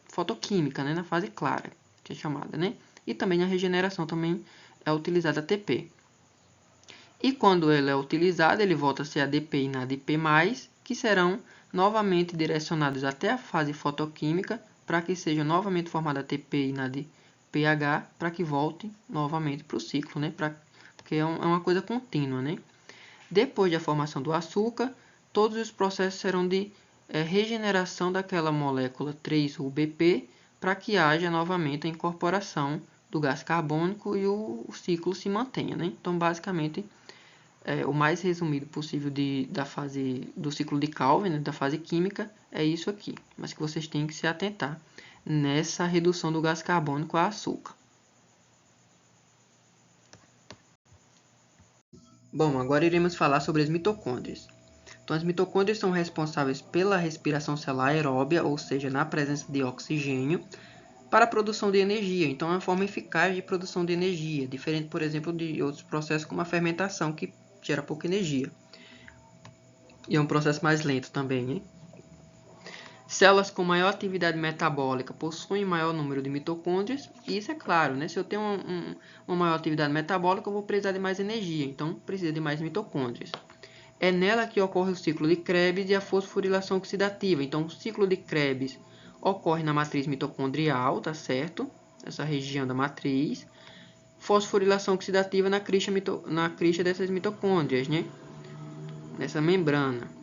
fotoquímica, né, na fase clara, que é chamada, né? E também na regeneração também é utilizado ATP. E quando ele é utilizado, ele volta a ser ADP e NADP+, que serão novamente direcionados até a fase fotoquímica para que seja novamente formado ATP e NADPH para que volte novamente para o ciclo, né? Porque é uma coisa contínua, né? Depois da formação do açúcar, todos os processos serão de regeneração daquela molécula 3-RuBP para que haja novamente a incorporação do gás carbônico e o ciclo se mantenha, né? Então, basicamente, o mais resumido possível da fase do ciclo de Calvin, né, da fase química, é isso aqui. Mas que vocês têm que se atentar nessa redução do gás carbônico a açúcar. Bom, agora iremos falar sobre as mitocôndrias. Então, as mitocôndrias são responsáveis pela respiração celular aeróbia, ou seja, na presença de oxigênio, para a produção de energia. Então, é uma forma eficaz de produção de energia, diferente, por exemplo, de outros processos como a fermentação, que gera pouca energia. E é um processo mais lento também, né? Células com maior atividade metabólica possuem maior número de mitocôndrias. E isso é claro, né? Se eu tenho uma maior atividade metabólica, eu vou precisar de mais energia. Então, precisa de mais mitocôndrias. É nela que ocorre o ciclo de Krebs e a fosforilação oxidativa. Então, o ciclo de Krebs ocorre na matriz mitocondrial, tá certo? Essa região da matriz. Fosforilação oxidativa na crista dessas mitocôndrias, né? Nessa membrana.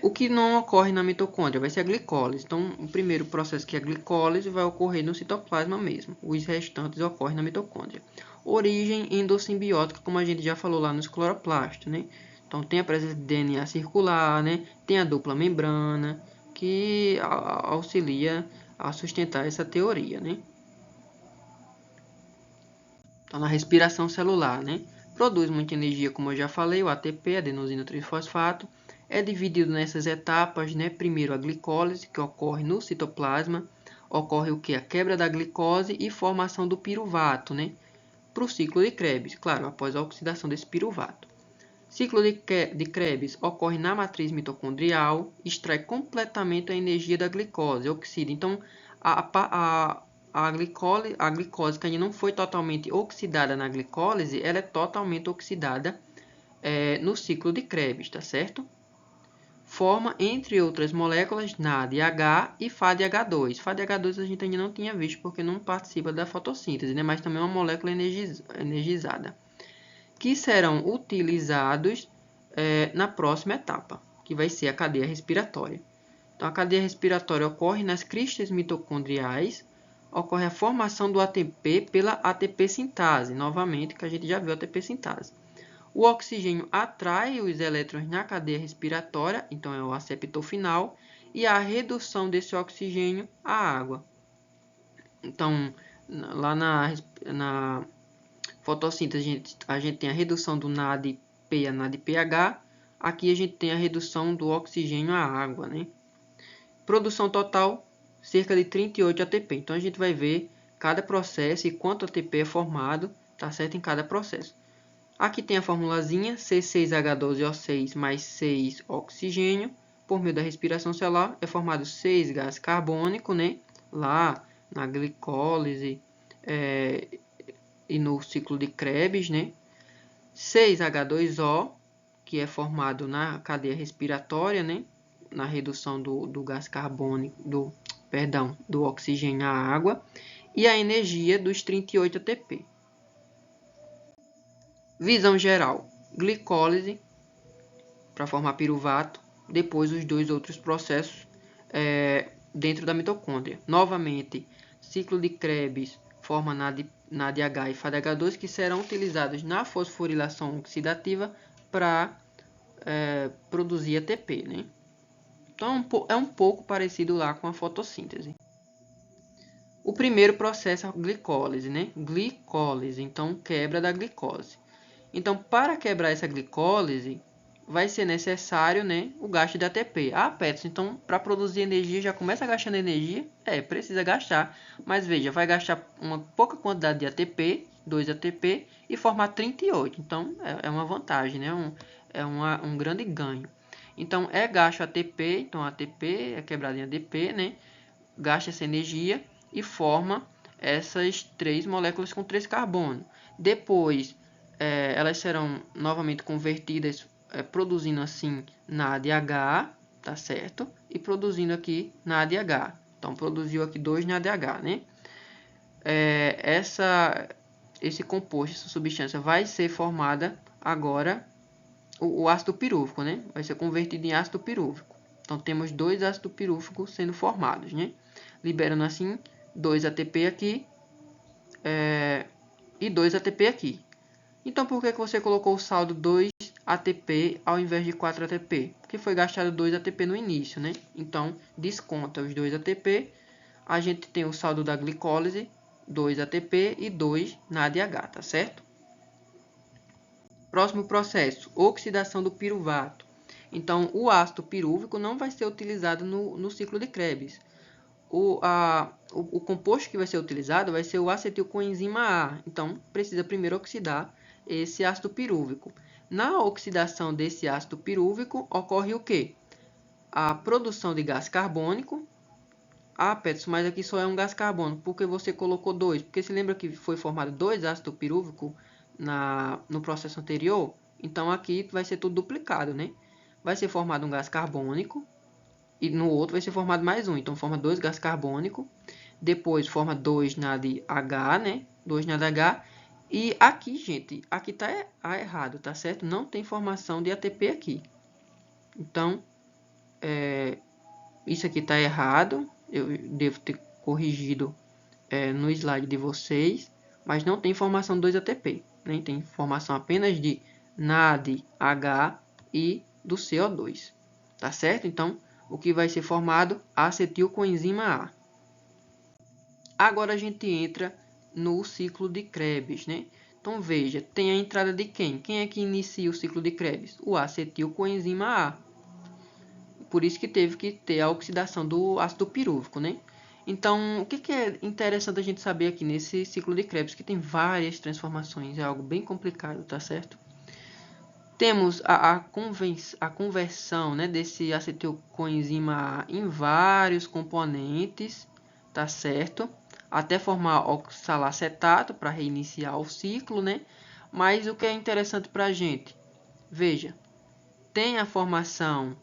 O que não ocorre na mitocôndria vai ser a glicólise. Então, o primeiro processo, que é a glicólise, vai ocorrer no citoplasma mesmo. Os restantes ocorrem na mitocôndria. Origem endossimbiótica, como a gente já falou lá nos cloroplastos, né? Então, tem a presença de DNA circular, né? Tem a dupla membrana, que auxilia a sustentar essa teoria, né? Então, na respiração celular, né? Produz muita energia, como eu já falei, o ATP, adenosina trifosfato. É dividido nessas etapas, né? Primeiro a glicólise, que ocorre no citoplasma. Ocorre o que? A quebra da glicose e formação do piruvato, né? Para o ciclo de Krebs, claro, após a oxidação desse piruvato. Ciclo de Krebs ocorre na matriz mitocondrial, extrai completamente a energia da glicose, oxida. Então, a glicose que ainda não foi totalmente oxidada na glicólise, ela é totalmente oxidada no ciclo de Krebs, tá certo? Forma, entre outras moléculas, NADH e FADH2. FADH2 a gente ainda não tinha visto porque não participa da fotossíntese, né? Mas também é uma molécula energizada, que serão utilizados na próxima etapa, que vai ser a cadeia respiratória. Então, a cadeia respiratória ocorre nas cristas mitocondriais, ocorre a formação do ATP pela ATP sintase, novamente, que a gente já viu a ATP sintase. O oxigênio atrai os elétrons na cadeia respiratória, então é o aceptor final, e a redução desse oxigênio à água. Então, lá na fotossíntese, a gente tem a redução do NADP a NADPH, aqui a gente tem a redução do oxigênio à água, né? Produção total, cerca de 38 ATP. Então, a gente vai ver cada processo e quanto ATP é formado, tá certo? Em cada processo. Aqui tem a formulazinha, C6H12O6 mais 6 oxigênio. Por meio da respiração celular, é formado 6 gás carbônico, né? Lá na glicólise e no ciclo de Krebs, né? 6H2O, que é formado na cadeia respiratória, né? Na redução do gás carbônico, do oxigênio à água, e a energia dos 38 ATP. Visão geral: glicólise para formar piruvato, depois os dois outros processos dentro da mitocôndria. Novamente, ciclo de Krebs forma NADH e FADH2, que serão utilizados na fosforilação oxidativa para produzir ATP, né? Então, é um pouco parecido lá com a fotossíntese. O primeiro processo é a glicólise, né? Glicólise, então quebra da glicose. Então, para quebrar essa glicólise, vai ser necessário, né, o gasto de ATP. Ah, Peterson, então para produzir energia já começa gastando energia? Precisa gastar, mas veja, vai gastar uma pouca quantidade de ATP, 2 ATP, e formar 38. Então, é uma vantagem, né? Um grande ganho. Então, é gasto ATP, então ATP é quebrado em ADP, né? Gasta essa energia e forma essas 3 moléculas com 3 carbono. Depois, elas serão novamente convertidas, produzindo assim NADH, tá certo? E produzindo aqui NADH. Então, produziu aqui 2 NADH, né? Esse composto, essa substância, vai ser formada agora o ácido pirúvico, né? Vai ser convertido em ácido pirúvico. Então, temos 2 ácidos pirúvicos sendo formados, né? Liberando assim 2 ATP aqui e 2 ATP aqui. Então, por que você colocou o saldo 2 ATP ao invés de 4 ATP? Porque foi gastado 2 ATP no início, né? Então, desconta os 2 ATP. A gente tem o saldo da glicólise, 2 ATP e 2 NADH, tá certo? Próximo processo, oxidação do piruvato. Então, o ácido pirúvico não vai ser utilizado no ciclo de Krebs. O composto que vai ser utilizado vai ser o acetilcoenzima A. Então, precisa primeiro oxidar esse ácido pirúvico. Na oxidação desse ácido pirúvico, ocorre o quê? A produção de gás carbônico. Ah, Peterson, mas aqui só é um gás carbônico. Por que você colocou 2? Porque se lembra que foi formado 2 ácidos pirúvicos no processo anterior? Então, aqui vai ser tudo duplicado, né? Vai ser formado um gás carbônico. E no outro vai ser formado mais um. Então, forma 2 gás carbônico. Depois, forma 2 NADH, né? 2 NADH. E aqui, gente, aqui tá errado, tá certo? Não tem formação de ATP aqui. Então, isso aqui tá errado. Eu devo ter corrigido no slide de vocês. Mas não tem formação de 2 ATP. Né? Tem formação apenas de NADH e do CO2. Tá certo? Então, o que vai ser formado? Acetilcoenzima A. Agora a gente entra no ciclo de Krebs, né? Então veja, tem a entrada de quem? Quem é que inicia o ciclo de Krebs? O acetilcoenzima A. Por isso que teve que ter a oxidação do ácido pirúvico, né? Então, o que é interessante a gente saber aqui nesse ciclo de Krebs? Que tem várias transformações, é algo bem complicado, tá certo? Temos a conversão, né, desse acetilcoenzima A em vários componentes, tá certo? Até formar oxalacetato para reiniciar o ciclo, né? Mas o que é interessante para a gente? Veja, tem a formação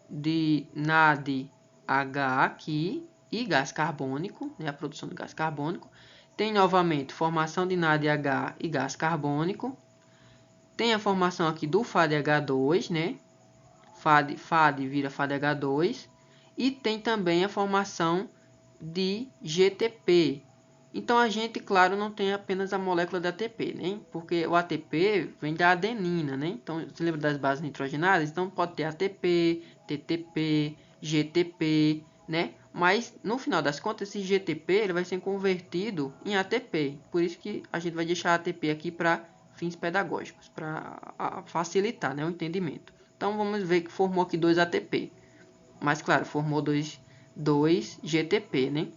de NADH aqui e gás carbônico, né, a produção de gás carbônico. Tem novamente formação de NADH e gás carbônico. Tem a formação aqui do FADH2, né? FAD vira FADH2. E tem também a formação de GTP. Então a gente, claro, não tem apenas a molécula da ATP, né? Porque o ATP vem da adenina, né? Então, você lembra das bases nitrogenadas? Então pode ter ATP, TTP, GTP, né? Mas no final das contas, esse GTP ele vai ser convertido em ATP. Por isso que a gente vai deixar a ATP aqui para fins pedagógicos, para facilitar, né, o entendimento. Então vamos ver que formou aqui 2 ATP. Mas claro, formou 2 GTP, né?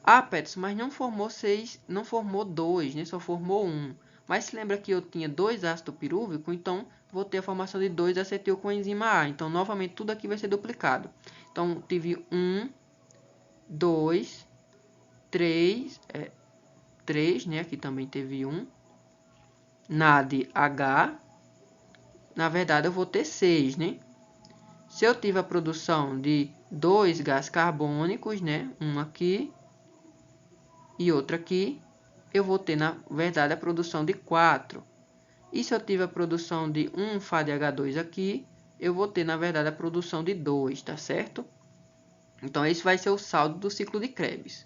Ah, Peterson, mas não formou 6, não formou 2, né? Só formou 1. Mas se lembra que eu tinha 2 ácido pirúvico, então vou ter a formação de 2 acetilcoenzima A. Então, novamente, tudo aqui vai ser duplicado. Então, tive 1, 2, 3, 3, né? Aqui também teve 1. NADH, na verdade, eu vou ter 6, né? Se eu tive a produção de 2 gás carbônicos, né? Um aqui e outro aqui, eu vou ter, na verdade, a produção de 4. E se eu tiver a produção de 1 FADH2 aqui, eu vou ter, na verdade, a produção de 2, tá certo? Então, esse vai ser o saldo do ciclo de Krebs.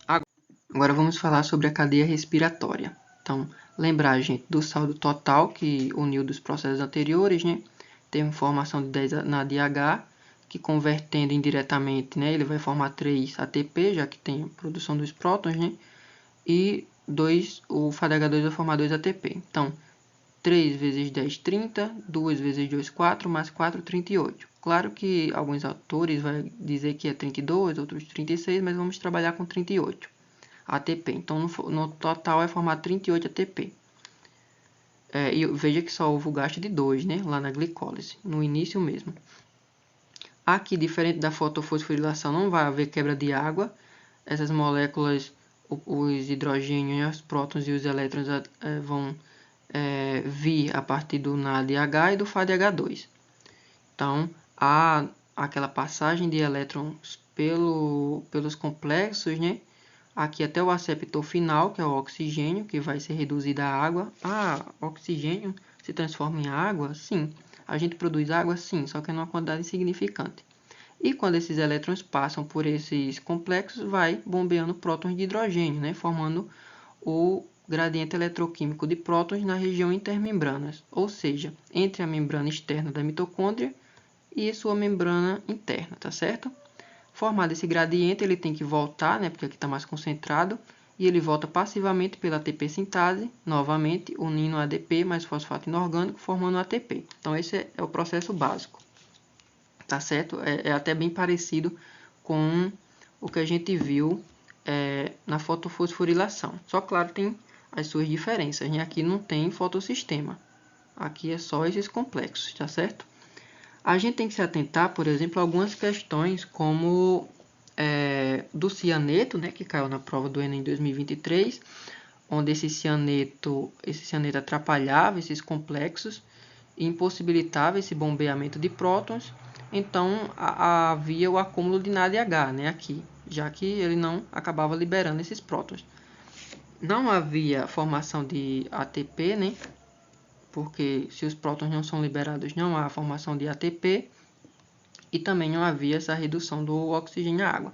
Agora, vamos falar sobre a cadeia respiratória. Então, lembrar, gente, do saldo total que uniu dos processos anteriores, né? Tem formação de 10 na DH, que convertendo indiretamente, né, ele vai formar 3 ATP, já que tem a produção dos prótons, né? E 2, o FADH2 vai formar 2 ATP. Então, 3 vezes 10, 30, 2 vezes 2, 4, mais 4, 38. Claro que alguns autores vão dizer que é 32, outros 36, mas vamos trabalhar com 38 ATP. Então, no total é formar 38 ATP. E veja que só houve o gasto de 2, né, lá na glicólise, no início mesmo. Aqui, diferente da fotofosforilação, não vai haver quebra de água. Essas moléculas, os hidrogênios, os prótons e os elétrons vão vir a partir do NADH e do FADH2. Então, há aquela passagem de elétrons pelos complexos, né? Aqui até o aceptor final, que é o oxigênio, que vai ser reduzido à água. Ah, oxigênio se transforma em água? Sim. A gente produz água? Sim, só que é numa quantidade insignificante. E quando esses elétrons passam por esses complexos, vai bombeando prótons de hidrogênio, né? Formando o gradiente eletroquímico de prótons na região intermembranas, ou seja, entre a membrana externa da mitocôndria e a sua membrana interna, tá certo? Formado esse gradiente, ele tem que voltar, né, porque aqui está mais concentrado, e ele volta passivamente pela ATP sintase, novamente unindo ADP mais fosfato inorgânico, formando ATP. Então, esse é o processo básico, tá certo? É até bem parecido com o que a gente viu na fotofosforilação. Só, claro, tem as suas diferenças, né? Aqui não tem fotossistema, aqui é só esses complexos, tá certo? A gente tem que se atentar, por exemplo, a algumas questões como do cianeto, né, que caiu na prova do Enem 2023, onde esse cianeto atrapalhava esses complexos e impossibilitava esse bombeamento de prótons. Então, havia o acúmulo de NADH, né, aqui, já que ele não acabava liberando esses prótons. Não havia formação de ATP, né, porque se os prótons não são liberados, não há formação de ATP, e também não havia essa redução do oxigênio à água.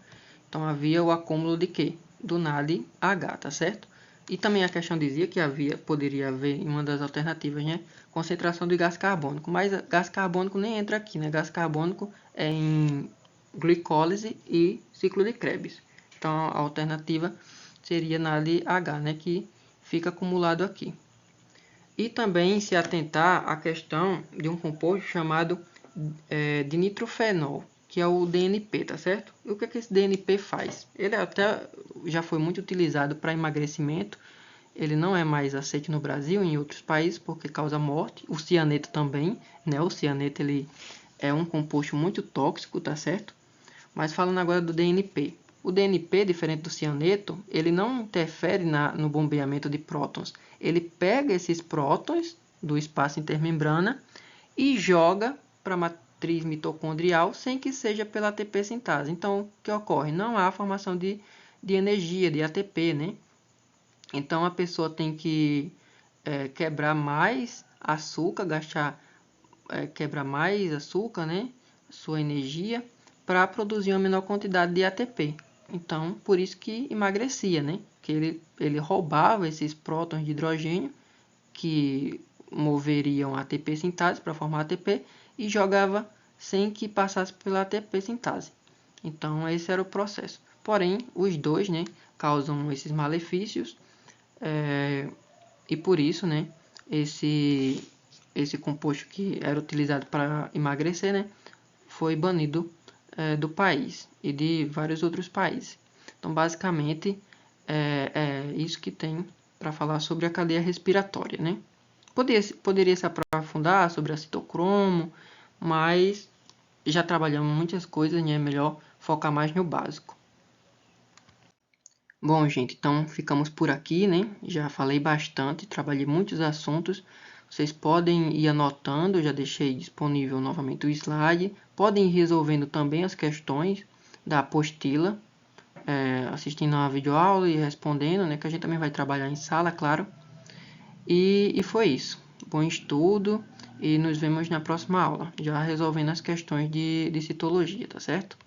Então, havia o acúmulo de quê? Do NADH, tá certo? E também a questão dizia que poderia haver, em uma das alternativas, né, concentração de gás carbônico. Mas gás carbônico nem entra aqui, né? Gás carbônico é em glicólise e ciclo de Krebs. Então, a alternativa seria NADH, né, que fica acumulado aqui. E também se atentar à questão de um composto chamado de nitrofenol, que é o DNP, tá certo? E o que esse DNP faz? Ele até já foi muito utilizado para emagrecimento. Ele não é mais aceito no Brasil e em outros países porque causa morte. O cianeto também, né? O cianeto ele é um composto muito tóxico, tá certo? Mas falando agora do DNP. O DNP, diferente do cianeto, ele não interfere no bombeamento de prótons. Ele pega esses prótons do espaço intermembrana e joga para a matriz mitocondrial sem que seja pela ATP sintase. Então, o que ocorre? Não há formação de energia, de ATP, né? Então, a pessoa tem que quebrar mais açúcar, quebrar mais açúcar, né? sua energia para produzir uma menor quantidade de ATP. Então, por isso que emagrecia, né? Que ele roubava esses prótons de hidrogênio que moveriam a ATP sintase para formar ATP e jogava sem que passasse pela ATP sintase. Então, esse era o processo. Porém, os dois, né, causam esses malefícios e por isso, né, esse composto que era utilizado para emagrecer, né, foi banido do país e de vários outros países. Então, basicamente, é isso que tem para falar sobre a cadeia respiratória, né? Poderia se aprofundar sobre a citocromo, mas já trabalhamos muitas coisas, né? É melhor focar mais no básico. Bom, gente, então ficamos por aqui, né? Já falei bastante, trabalhei muitos assuntos. Vocês podem ir anotando, eu já deixei disponível novamente o slide. Podem ir resolvendo também as questões da apostila, assistindo a videoaula e respondendo, né? Que a gente também vai trabalhar em sala, claro. E foi isso. Bom estudo e nos vemos na próxima aula, já resolvendo as questões de citologia, tá certo?